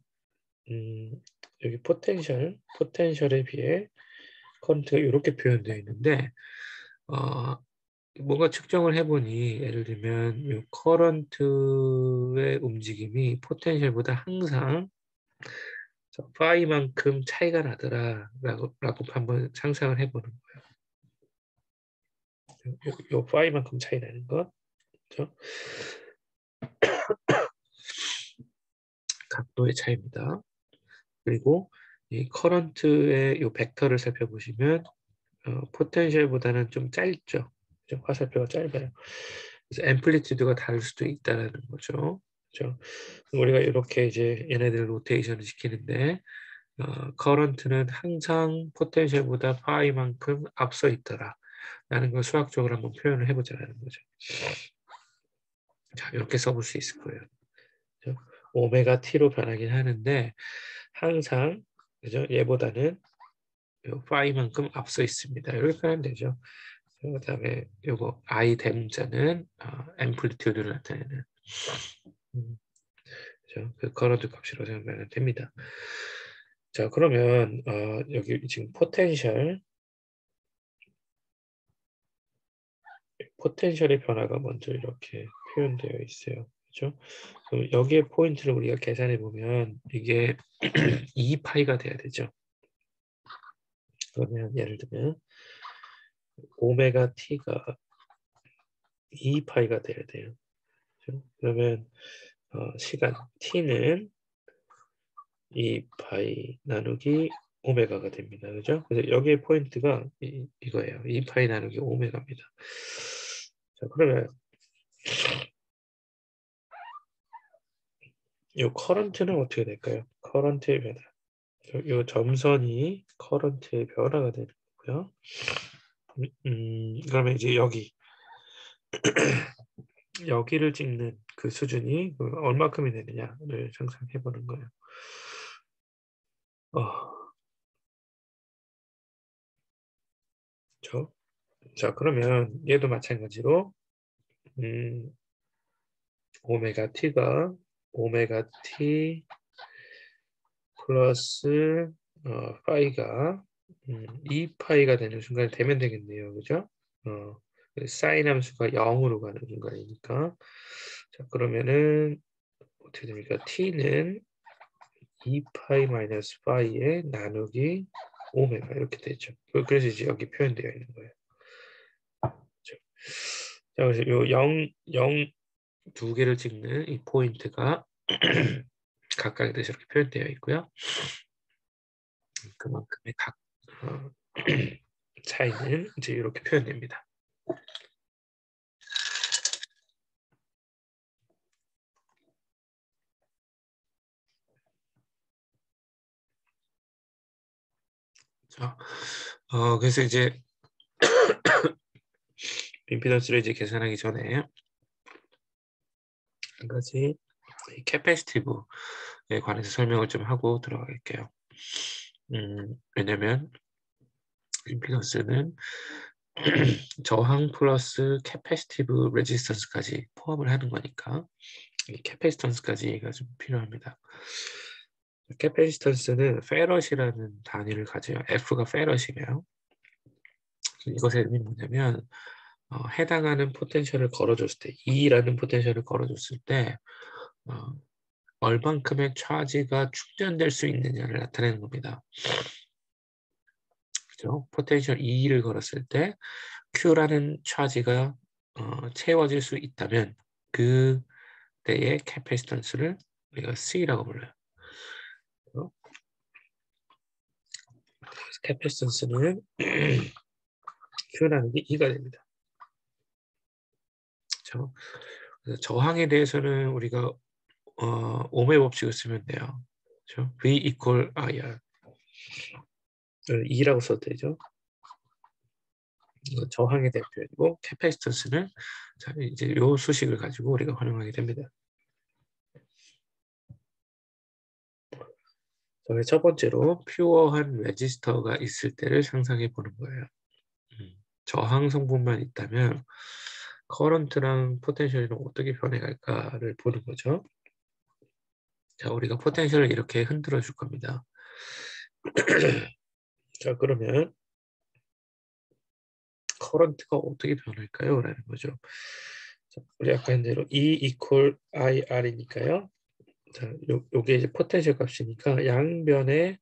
여기 포텐셜에 비해 커런트가 이렇게 표현되어 있는데 뭔가 측정을 해보니 예를 들면 이 커런트의 움직임이 포텐셜보다 항상 파이만큼 차이가 나더라라고 한번 상상을 해보는 거예요. 요 파이만큼 차이 나는 거, 그렇죠? 각도의 차이입니다. 그리고 이 커런트의 이 벡터를 살펴보시면 포텐셜보다는 좀 짧죠. 좀 화살표가 짧아요. 그래서 앰플리튜드가 다를 수도 있다는 거죠. 그렇죠? 우리가 이렇게 이제 얘네들 로테이션을 시키는데 커런트는 항상 포텐셜보다 파이만큼 앞서 있더라. 라는 걸 수학적으로 한번 표현을 해보자는 거죠. 자, 이렇게 써볼 수 있을 거예요. 그죠? 오메가 t로 변하긴 하는데 항상 그죠? 얘보다는 파이만큼 앞서 있습니다. 이렇게 하면 되죠. 그 다음에 요거 I 대문자는 앰플리튜드를 나타내는 그죠? 그 커런트 값이라고 생각하면 됩니다. 자, 그러면 여기 지금 포텐셜의 변화가 먼저 이렇게 표현되어 있어요. 그죠? 그럼 여기에 포인트를 우리가 계산해 보면 이게 2파이가 돼야 되죠. 그러면 예를 들면 오메가 t가 2파이가 돼야 돼요. 그렇죠? 그러면 시간 t는 2파이 나누기 오메가가 됩니다. 그죠? 그래서 여기에 포인트가 이거예요. 2파이 나누기 오메가입니다. 자, 그러면 이 커런트는 어떻게 될까요? 커런트의 변화. 이 점선이 커런트의 변화가 되는 거고요. 그러면 이제 여기를 찍는 그 수준이 얼마큼이 되느냐를 상상해 보는 거예요. 그렇죠? 자, 그러면 얘도 마찬가지로 오메가 t가 오메가 t 플러스 파이가 2파이가 되는 순간이 되면 되겠네요. 그죠? 사인 함수가 0으로 가는 순간이니까. 자, 그러면은 어떻게 됩니까? t는 2파이 마이너스 파이에 나누기 오메가 이렇게 되죠. 그래서 이제 여기 표현되어 있는 거예요. 그렇죠? 자, 그래서 요 0 두 개를 찍는 이 포인트가 각각에 대해서 이렇게 표현되어 있고요. 그만큼의 각 차이는 이제 이렇게 표현됩니다. 그래서 이제 임피던스를 이제 계산하기 전에 한 가지 캐패시티브에 관해서 설명을 좀 하고 들어갈게요. 왜냐면 임피던스는 저항 플러스 캐패시티브 레지스턴스까지 포함을 하는 거니까 이 캐패시턴스까지 얘기가 좀 필요합니다. 캐패시턴스는 페럿이라는 단위를 가져요. F가 페럿이에요. 이것의 의미는 뭐냐면 해당하는 포텐셜을 걸어줬을 때 E라는 포텐셜을 걸어줬을 때 얼만큼의 차지가 충전될 수 있느냐를 나타내는 겁니다. 그죠? 포텐셜 E를 걸었을 때 Q라는 차지가 채워질 수 있다면 그 때의 캐패시턴스를 우리가 C라고 불러요. 캐패시턴스는 Q라는 게 E가 됩니다. 그렇죠? 그래서 저항에 대해서는 우리가 오음의 법칙을 쓰면 돼요. 그렇죠? V equal IR. 2라고 써도 되죠. 이거 저항에 대한 표현이고 캐패시턴스는 자, 이제 요 수식을 가지고 우리가 활용하게 됩니다. 첫 번째로 퓨어한 레지스터가 있을 때를 상상해 보는 거예요. 저항 성분만 있다면 커런트랑 포텐셜이랑 어떻게 변해갈까를 보는 거죠. 자, 우리가 포텐셜을 이렇게 흔들어 줄 겁니다. 자, 그러면 커런트가 어떻게 변할까요? 라는 거죠. 자, 우리 아까 한 대로 E equal IR이니까요. 자, 요게 이제 포텐셜 값이니까 양변에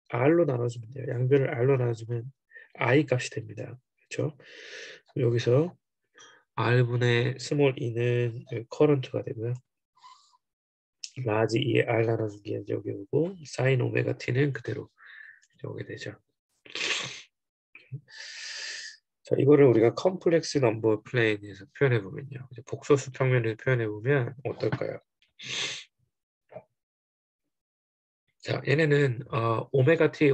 R로 나눠주면 돼요. 양변을 R로 나눠주면 I 값이 됩니다. 그렇죠? 여기서 R분의 스몰 e는 커런트가 되고요. 라지 E에 R 나눠준 게 여기 오고 사인 오메가 T는 그대로 오게 되죠. 자, 이거를 우리가 컴플렉스 넘버 플레인에서 표현해 보면요. 복소수 평면에서 표현해 보면 어떨까요? 자, 얘네는 오메가 t,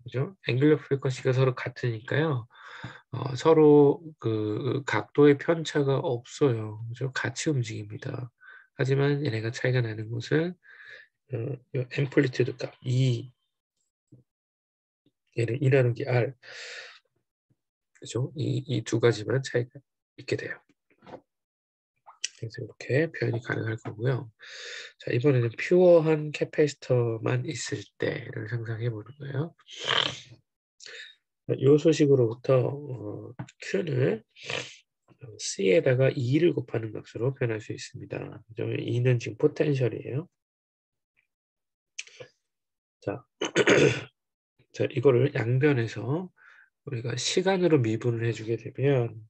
그죠? 앵귤러 프리퀀시가 서로 같으니까요. 서로 그 각도의 편차가 없어요. 그죠? 같이 움직입니다. 하지만 얘네가 차이가 나는 것은 앰플리튜드 값 E, 얘는 E 나누기 R, 그죠? 이 두 가지만 차이가 있게 돼요. 그래서 이렇게 표현이 가능할 거고요. 자, 이번에는 퓨어한 캐패시터만 있을 때를 상상해 보는 거예요. 이 소식으로부터 Q는 C에다가 2를 곱하는 값으로 표현할 수 있습니다. 2는 지금 포텐셜이에요. 자, 자, 이거를 양변에서 우리가 시간으로 미분을 해주게 되면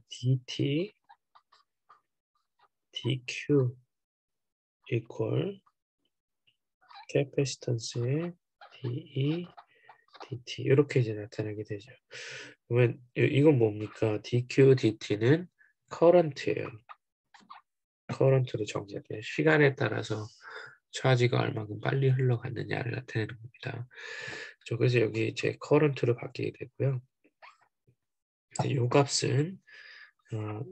dt dq equal 캐패시턴스의 de dt 이렇게 이제 나타나게 되죠. 그러면 이건 뭡니까? dq dt는 커런트예요. 커런트로 정의할게요. 시간에 따라서 차지가 얼마큼 빨리 흘러갔느냐를 나타내는 겁니다. 그래서 여기 이제 커런트로 바뀌게 되고요. 이 값은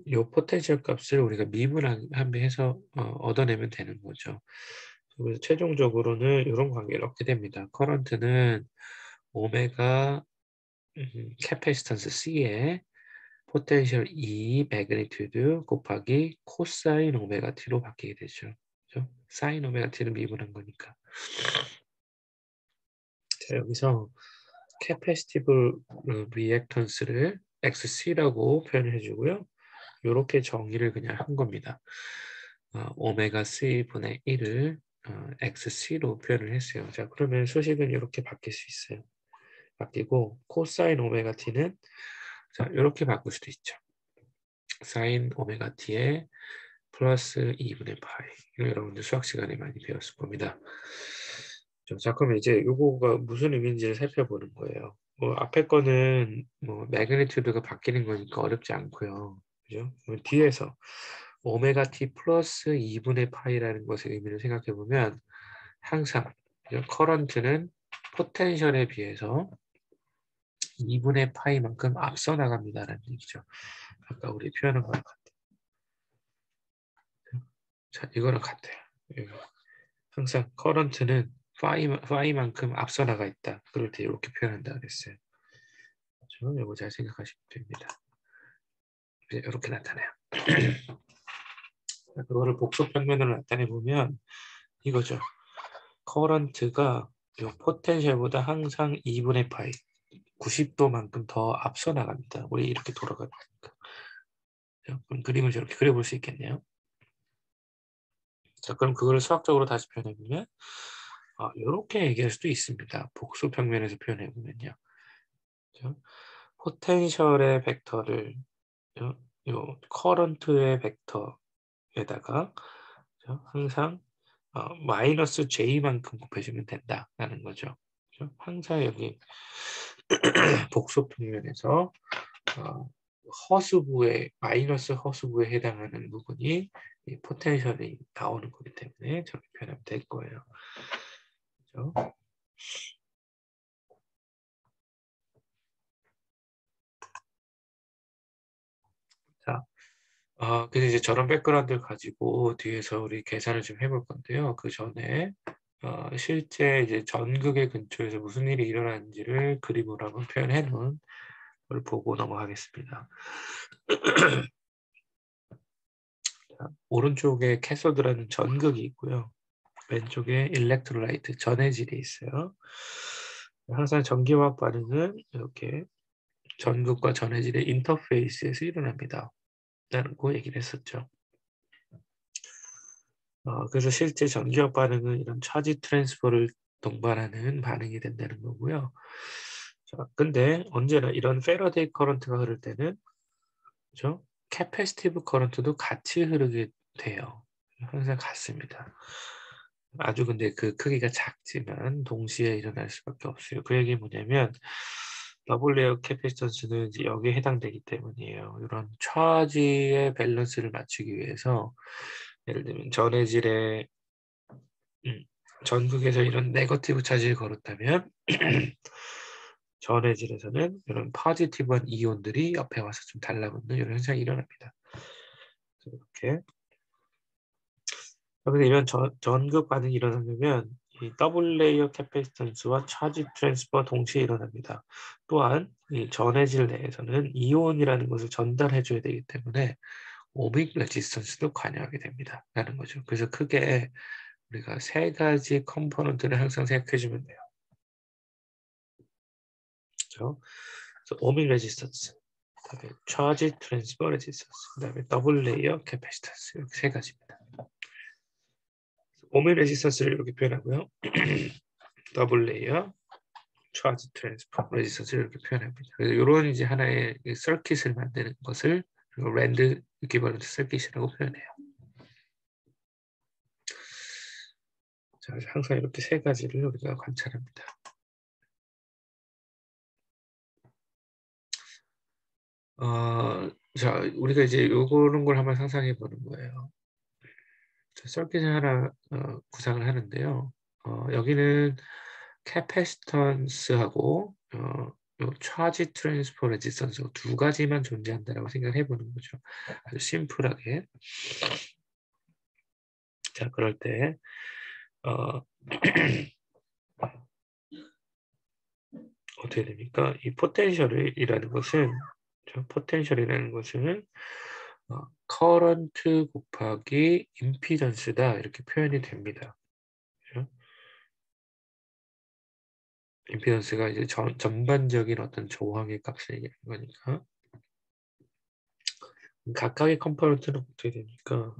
이 포텐셜 값을 우리가 미분함해서 얻어내면 되는 거죠. 그래서 최종적으로는 이런 관계를 얻게 됩니다. 커런트는 오메가 캐패시턴스 C에 포텐셜 E 매그니튜드 곱하기 코사인 오메가 T로 바뀌게 되죠. 그렇죠? 사인 오메가 T는 미분한 거니까. 자, 여기서 캐패시티브 리액턴스를 XC라고 표현해 주고요. 이렇게 정의를 그냥 한 겁니다. 오메가 C분의 1을 XC로 표현을 했어요. 자, 그러면 수식은 이렇게 바뀔 수 있어요. 바뀌고 코사인 오메가 T는 자, 이렇게 바꿀 수도 있죠. 사인 오메가 T에 플러스 2분의 파이. 이거 여러분들 수학 시간에 많이 배웠을 겁니다. 자, 그러면 이제 이거가 무슨 의미인지를 살펴보는 거예요. 앞에 거는 매그니튜드가 바뀌는 거니까 어렵지 않고요. 그죠? 뒤에서 오메가 t 플러스 2분의 파이라는 것의 의미를 생각해 보면 항상 커런트는 포텐셜에 비해서 2분의 파이만큼 앞서 나갑니다라는 얘기죠. 아까 우리 표현한 거랑 같아요. 자, 이거랑 같아요. 항상 커런트는 파이만큼 앞서 나가 있다. 그럴 때 이렇게 표현한다 그랬어요. 그렇죠? 이거 잘 생각하시면 됩니다. 이렇게 나타나요. 그거를 복소 평면으로 나타내 보면 이거죠. 커런트가 이 포텐셜보다 항상 2분의 파이 90도만큼 더 앞서 나갑니다. 우리 이렇게 돌아가니까. 그럼 그림을 저렇게 그려볼 수 있겠네요. 자, 그럼 그걸 수학적으로 다시 표현해보면 이렇게 얘기할 수도 있습니다. 복수 평면에서 표현해보면요. 포텐셜의 벡터를 요 커런트의 벡터에다가 항상 마이너스 J만큼 곱해주면 된다라는 거죠. 그렇죠? 항상 여기 복수 평면에서 허수부의 마이너스 허수부에 해당하는 부분이 이 포텐셜이 나오는 거기 때문에 저렇게 표현하면 될 거예요. 그렇죠? 자, 그래서 이제 저런 백그라운드를 가지고 뒤에서 우리 계산을 좀 해볼 건데요. 그 전에 실제 이제 전극의 근처에서 무슨 일이 일어나는지를 그림으로 한번 표현해 놓은 걸 보고 넘어가겠습니다. 자, 오른쪽에 캐소드라는 전극이 있고요. 왼쪽에 일렉트로라이트 전해질이 있어요. 항상 전기화학 반응은 이렇게 전극과 전해질의 인터페이스에서 일어납니다. 라고 얘기를 했었죠. 그래서 실제 전기화 반응은 이런 차지 트랜스퍼를 동반하는 반응이 된다는 거고요. 자, 근데 언제나 이런 패러데이 커런트가 흐를 때는 그죠? 캐패시티브 커런트도 같이 흐르게 돼요. 항상 같습니다. 아주 근데 그 크기가 작지만 동시에 일어날 수밖에 없어요. 그 얘기 뭐냐면 더블 레이어 캐패시턴스는 이제 여기에 해당되기 때문이에요. 이런 차지의 밸런스를 맞추기 위해서 예를 들면 전해질의 전극에서 이런 네거티브 차지를 걸었다면 전해질에서는 이런 포지티브한 이온들이 옆에 와서 좀 달라붙는 이런 현상이 일어납니다. 이렇게. 그래서 이런 전극 반응이 일어나려면 이 더블 레이어 캐패시턴스와 차지 트랜스퍼 동시에 일어납니다. 또한 이 전해질 내에서는 이온이라는 것을 전달해 줘야 되기 때문에 오믹 레지스턴스도 관여하게 됩니다. 라는 거죠. 그래서 크게 우리가 세 가지 컴포넌트를 항상 생각해 주면 돼요. 그렇죠? 그래서 오믹 레지스턴스, 그다음에 차지 트랜스퍼 레지스턴스, 그다음에 더블 레이어 캐패시턴스 이렇게 세 가지입니다. 오밀 레지스턴스를 이렇게 표현하고요. 더블 레이어, 차지 트랜스퍼 레지스턴스를 이렇게 표현합니다. 그래서 이런 이제 하나의 서킷을 만드는 것을 랜드 이퀴벌런트 서킷이라고 표현해요. 자, 항상 이렇게 세 가지를 우리가 관찰합니다. 자, 우리가 이제 요런 걸 한번 상상해 보는 거예요. 서킷을 하나 구상을 하는데요. 여기는 캐패시턴스하고 요 차지 트랜스퍼 레지스턴스 두 가지만 존재한다라고 생각을 해보는 거죠. 아주 심플하게. 자, 그럴 때 어떻게 됩니까? 이 포텐셜이라는 것은 커런트 곱하기 임피던스다 이렇게 표현이 됩니다. 그렇죠? 임피던스가 이제 전반적인 어떤 조항의 값을 얘기하는 거니까 각각의 컴포넌트는 어떻게 되니까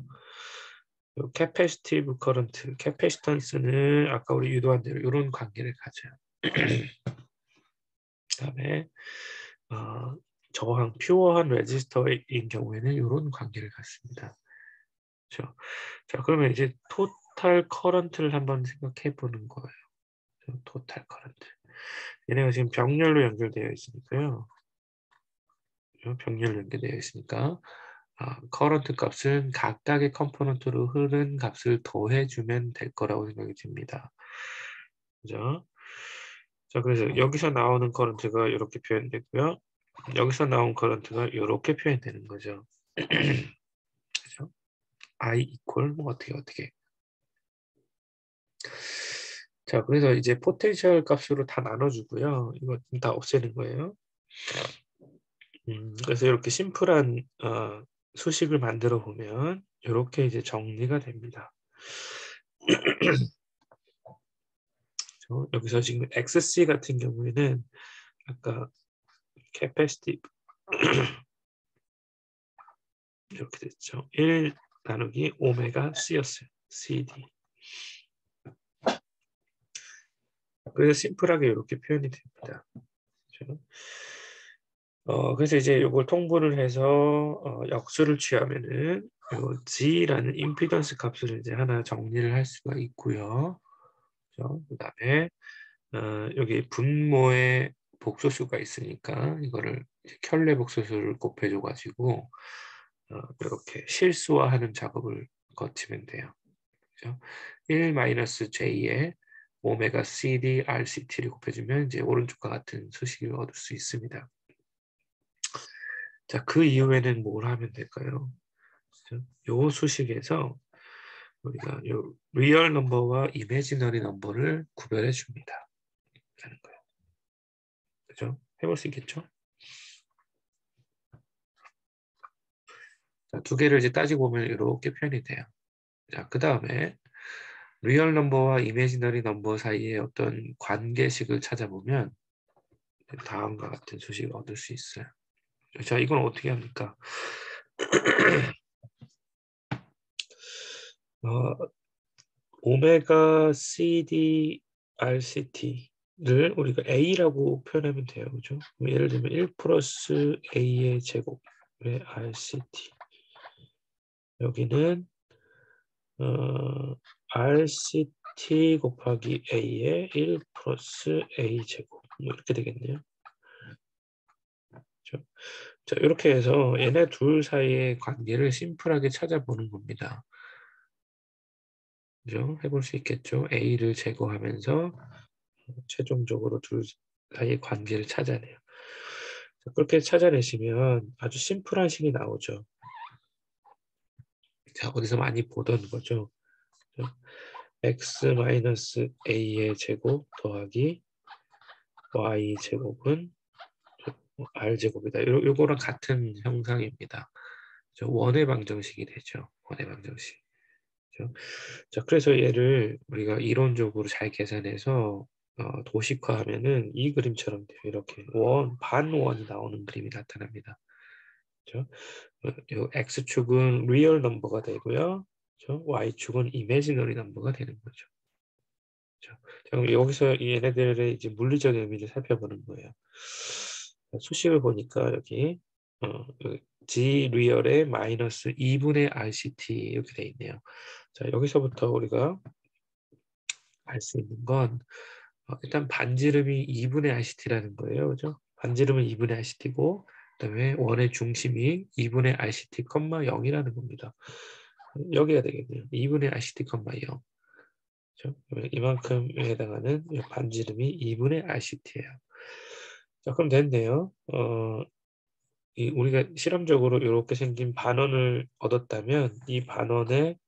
캐패시티브 커런트, 캐패시턴스는 아까 우리 유도한 대로 이런 관계를 가져요. 그다음에 저항, 퓨어한 레지스터인 경우에는 이런 관계를 갖습니다. 그렇죠? 자, 그러면 이제 토탈 커런트를 한번 생각해 보는 거예요. 토탈 커런트. 얘네가 지금 병렬로 연결되어 있으니까요. 병렬로 연결되어 있으니까 커런트 값은 각각의 컴포넌트로 흐른 값을 더해주면 될 거라고 생각이 듭니다. 그죠? 자, 그래서 여기서 나오는 커런트가 이렇게 표현되고요. 여기서 나온 커런트가 이렇게 표현되는 거죠. 그죠? I equal 뭐 어떻게. 자, 그래서 이제 포텐셜 값으로 다 나눠주고요. 이거 다 없애는 거예요. 그래서 이렇게 심플한 수식을 만들어 보면 이렇게 이제 정리가 됩니다. 여기서 지금 XC 같은 경우에는 아까 capacity 이렇게 됐죠. 1 나누기 오메가 C였어요. CD. 그래서 심플하게 이렇게 표현이 됩니다. 그렇죠? 그래서 이제 이걸 통분을 해서 역수를 취하면은 요 G라는 임피던스 값을 이제 하나 정리를 할 수가 있고요. 그렇죠? 그다음에 여기 분모에 복소수가 있으니까 이거를 켤레 복소수를 곱해줘 가지고 이렇게 실수화하는 작업을 거치면 돼요. 그죠? 1-J에 오메가 CD, RCT를 곱해주면 이제 오른쪽과 같은 수식을 얻을 수 있습니다. 자, 그 이후에는 뭘 하면 될까요? 그죠? 요 수식에서 우리가 요 리얼 넘버와 이미지너리 넘버를 구별해 줍니다. 라는 거예요. 그죠? 해볼 수 있겠죠? 자, 두 개를 이제 따지고 보면 이렇게 표현이 돼요. 자, 그 다음에 리얼 넘버와 이미지너리 넘버 사이에 어떤 관계식을 찾아보면 다음과 같은 수식을 얻을 수 있어요. 자, 이건 어떻게 합니까? 오메가 CD, RCT를 우리가 A라고 표현하면 돼요. 그죠? 예를 들면 1 플러스 A의 제곱의 RCT. 여기는 RCT 곱하기 A의 1 플러스 A 제곱. 뭐 이렇게 되겠네요. 그렇죠? 자, 이렇게 해서 얘네 둘 사이의 관계를 심플하게 찾아보는 겁니다. 그죠? 해볼 수 있겠죠? A를 제거하면서 최종적으로 둘 사이의 관계를 찾아내요. 자, 그렇게 찾아내시면 아주 심플한 식이 나오죠. 자, 어디서 많이 보던 거죠. x-a의 제곱 더하기 y 제곱은 r 제곱이다. 요거랑 같은 형상입니다. 원의 방정식이 되죠. 원의 방정식. 그렇죠? 자, 그래서 얘를 우리가 이론적으로 잘 계산해서 도식화하면은 이 그림처럼 돼요. 이렇게 반원이 나오는 그림이 나타납니다. 그렇죠? 요 x축은 리얼 넘버가 되고요. 그렇죠? y축은 이미지너리 넘버가 되는 거죠. 그렇죠? 자, 그럼 여기서 얘네들의 이제 물리적 의미를 살펴보는 거예요. 수식을 보니까 여기 G 리얼의 마이너스 2분의 RCT 이렇게 돼 있네요. 자, 여기서부터 우리가 알 수 있는 건 일단 반지름이 2분의 RCT라는 거예요. 그죠? 반지름은 2분의 RCT고 그다음에 원의 중심이 2분의 RCT, 0이라는 겁니다. 여기가 되겠네요. 2분의 RCT, 0. 그죠? 이만큼에 해당하는 반지름이 2분의 RCT예요. 자, 그럼 됐네요. 우리가 실험적으로 이렇게 생긴 반원을 얻었다면 이 반원의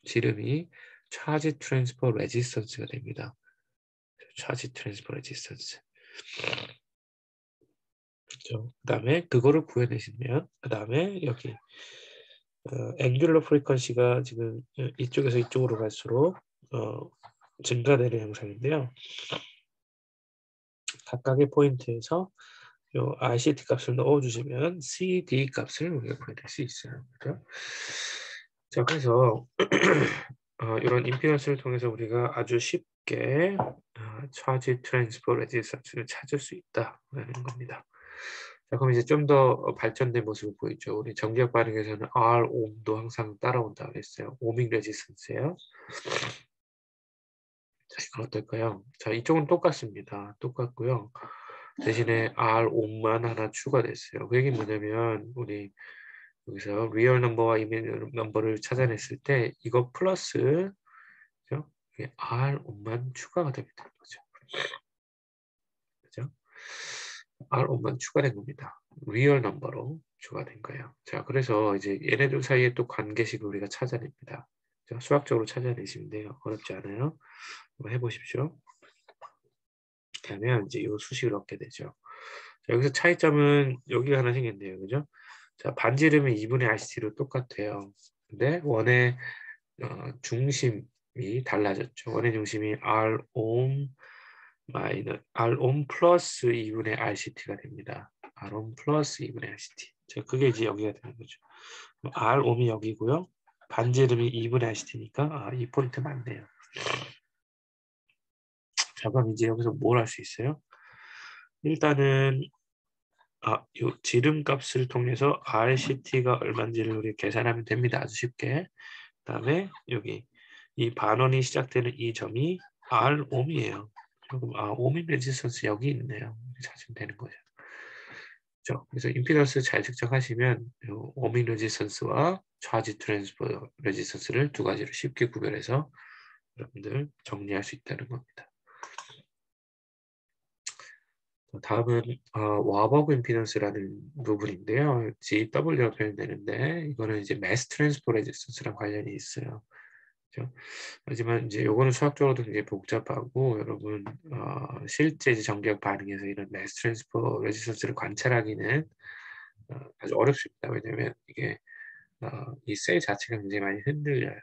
지름이 차지 트랜스퍼 레지스턴스가 됩니다. 차지 트랜스퍼 레지스턴스. 그렇죠. 그다음에 그거를 구해내시면 그다음에 여기 앵귤러 프리퀀시가 지금 이쪽에서 이쪽으로 갈수록 증가되는 형상인데요. 각각의 포인트에서 요 RCT 값을 넣어주시면 CD 값을 우리가 구해낼 수 있어요. 그렇죠? 자, 그래서 이런 임피던스를 통해서 우리가 아주 쉽게 차지 트랜스퍼 레지스턴스를 찾을 수 있다라는 겁니다. 자, 그럼 이제 좀 더 발전된 모습을 보이죠. 우리 전기력 반응에서는 R 옴도 항상 따라온다고 했어요. 오밍 레지스턴스예요. 자, 이건 어떨까요? 자, 이쪽은 똑같습니다. 똑같고요. 대신에 R 옴만 하나 추가됐어요. 그 얘기는 뭐냐면 우리 여기서 리얼 넘버와 이미지 넘버를 찾아냈을 때 이거 플러스 그죠? R5만 추가가 되게 되는 거죠. 그죠? R5만 추가된 겁니다. 리얼 넘버로 추가된 거예요. 자, 그래서 이제 얘네들 사이에 또 관계식을 우리가 찾아냅니다. 자, 수학적으로 찾아내시면 돼요. 어렵지 않아요. 한번 해보십시오. 그러면 이제 이 수식을 얻게 되죠. 자, 여기서 차이점은 여기가 하나 생겼네요. 그죠? 자, 반지름은 2분의 RCT로 똑같아요. 근데 원의 중심이 달라졌죠. 원의 중심이 R옴 R옴 플러스 2분의 RCT가 됩니다. R옴 플러스 2분의 RCT. 자, 그게 이제 여기가 되는 거죠. R옴이 여기고요. 반지름이 2분의 RCT니까 이 포인트 맞네요. 자, 그럼 이제 여기서 뭘 할 수 있어요? 일단은 요 지름값을 통해서 RCT가 얼마인지를 우리 계산하면 됩니다. 아주 쉽게. 그다음에 여기 이 반원이 시작되는 이 점이 R옴이에요. 그럼 오민 레지스턴스 여기 있네요. 이렇게 찾으면 되는 거죠. 그렇죠? 그래서 임피던스 잘 측정하시면 요 오민 레지스턴스와 차지 트랜스퍼 레지스턴스를 두 가지로 쉽게 구별해서 여러분들 정리할 수 있다는 겁니다. 다음은 와버그 임피던스라는 부분인데요. GW로 표현되는데 이거는 이제 매스 트랜스포 레지스턴스랑 관련이 있어요. 그렇죠? 하지만 이제 요거는 수학적으로도 굉장히 복잡하고 여러분 실제 이제 전기력 반응에서 이런 매스 트랜스포 레지스턴스를 관찰하기는 아주 어렵습니다. 왜냐하면 이게 이 셀 자체가 굉장히 많이 흔들려요.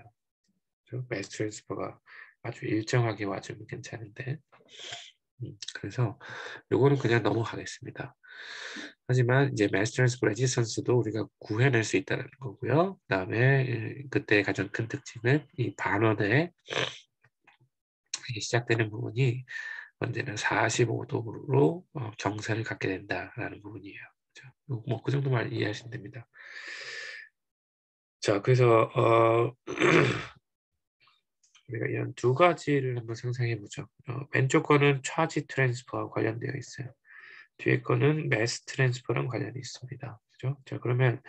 그렇죠? 매스 트랜스포가 아주 일정하게 와주면 괜찮은데 그래서 요거는 그냥 넘어가겠습니다. 하지만 이제 매스 트랜스포 레지스턴스도 우리가 구해낼 수 있다는 거고요. 그다음에 그때 가장 큰 특징은 이 반원의 시작되는 부분이 언제나 45도로 경사를 갖게 된다라는 부분이에요. 뭐 그 정도만 이해하시면 됩니다. 자, 그래서 우리가 이런 두 가지를 한번 상상해 보죠. 왼쪽 거는 차지 트랜스퍼와 관련되어 있어요. 뒤에 거는 매스 트랜스퍼랑 관련이 있습니다. 그죠? 자, 그러면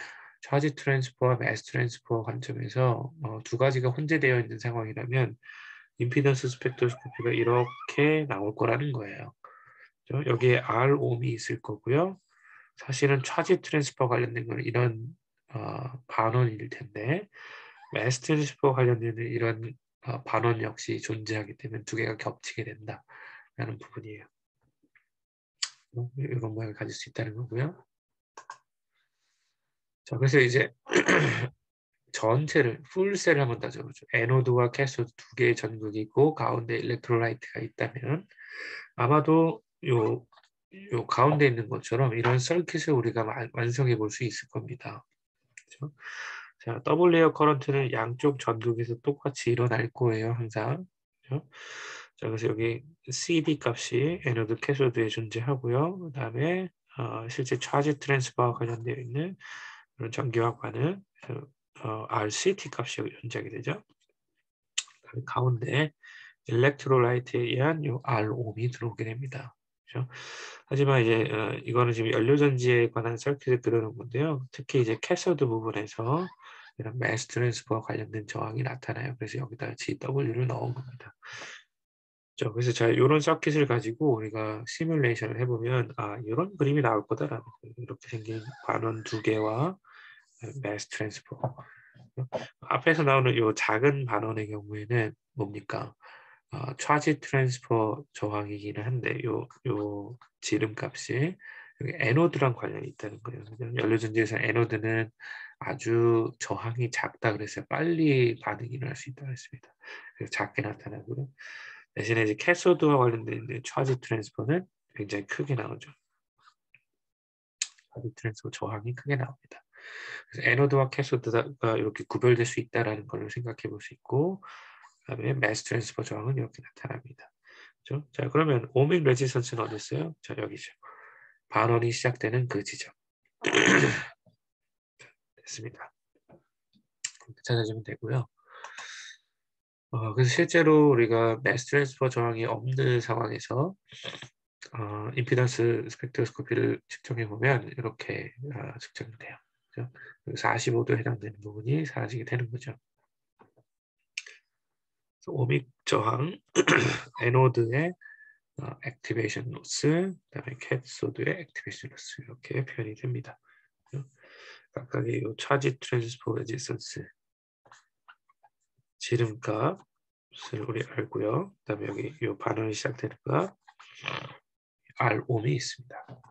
차지 트랜스퍼와 매스 트랜스퍼 관점에서 두 가지가 혼재되어 있는 상황이라면 임피던스 스펙트로스코피가 이렇게 나올 거라는 거예요. 그죠? 여기에 R옴이 있을 거고요. 사실은 차지 트랜스퍼 관련된 거는 이런 반원일 텐데 매스 트랜스퍼 관련된 이런 반원 역시 존재하기 때문에 두 개가 겹치게 된다라는 부분이에요. 이런 모양을 가질 수 있다는 거고요. 자, 그래서 이제 전체를 풀셀을 한번 따져보죠. 에노드와 캐소드 두 개의 전극이 있고 가운데 일렉트로라이트가 있다면 아마도 요 가운데 있는 것처럼 이런 서킷을 우리가 완성해 볼 수 있을 겁니다. 그렇죠? 자, 더블 레이어 커런트는 양쪽 전극에서 똑같이 일어날 거예요, 항상. 그렇죠? 자, 그래서 여기 CD 값이 에노드 캐소드에 존재하고요. 그다음에 실제 차지 트랜스퍼와 관련되어 있는 그런 전기화과는 RCT 값이 존재하게 되죠. 가운데 일렉트로라이트에 의한 요 R옴이 들어오게 됩니다. 그렇죠? 하지만 이제 이거는 지금 연료전지에 관한 서킷을 그려놓은 건데요. 특히 이제 캐서드 부분에서 이런 매스 트랜스퍼와 관련된 저항이 나타나요. 그래서 여기다 GW를 넣은 겁니다. 그래서 자, 이런 서킷을 가지고 우리가 시뮬레이션을 해보면 이런 그림이 나올 거다라는 거예요. 이렇게 생긴 반원 두 개와 매스 트랜스퍼. 앞에서 나오는 이 작은 반원의 경우에는 뭡니까? 차지 트랜스퍼 저항이기는 한데 요 지름값이 여기 에노드랑 관련이 있다는 거예요. 연료전지에서 에노드는 아주 저항이 작다 그래서 빨리 반응이 일어날 수 있다고 했습니다. 그래서 작게 나타나고요. 대신에 이제 캐소드와 관련된 차지 트랜스퍼는 굉장히 크게 나오죠. 차지 트랜스퍼 저항이 크게 나옵니다. 그래서 에노드와 캐소드가 이렇게 구별될 수 있다라는 걸 생각해 볼 수 있고, 그다음에 매스 트랜스퍼 저항은 이렇게 나타납니다. 그렇죠? 자, 그러면 오믹 레지스턴스는 어디 있어요? 자, 여기죠. 반원이 시작되는 그 지점. 됐습니다. 그렇게 찾아주면 되고요. 그래서 실제로 우리가 매스 트랜스퍼 저항이 없는 상황에서 임피던스 스펙트로스코피를 측정해 보면 이렇게 측정이 돼요. 그렇죠? 45도에 해당되는 부분이 사라지게 되는 거죠. 오믹 저항, 에노드의 액티베이션 로스, 그다음에 캐소드의 액티베이션 로스 이렇게 표현이 됩니다. 각각의 이 차지 트랜스포 레지스턴스 지름값을 우리 알고요. 그다음에 여기 이 반응이 시작되는 거 R 옴이 있습니다.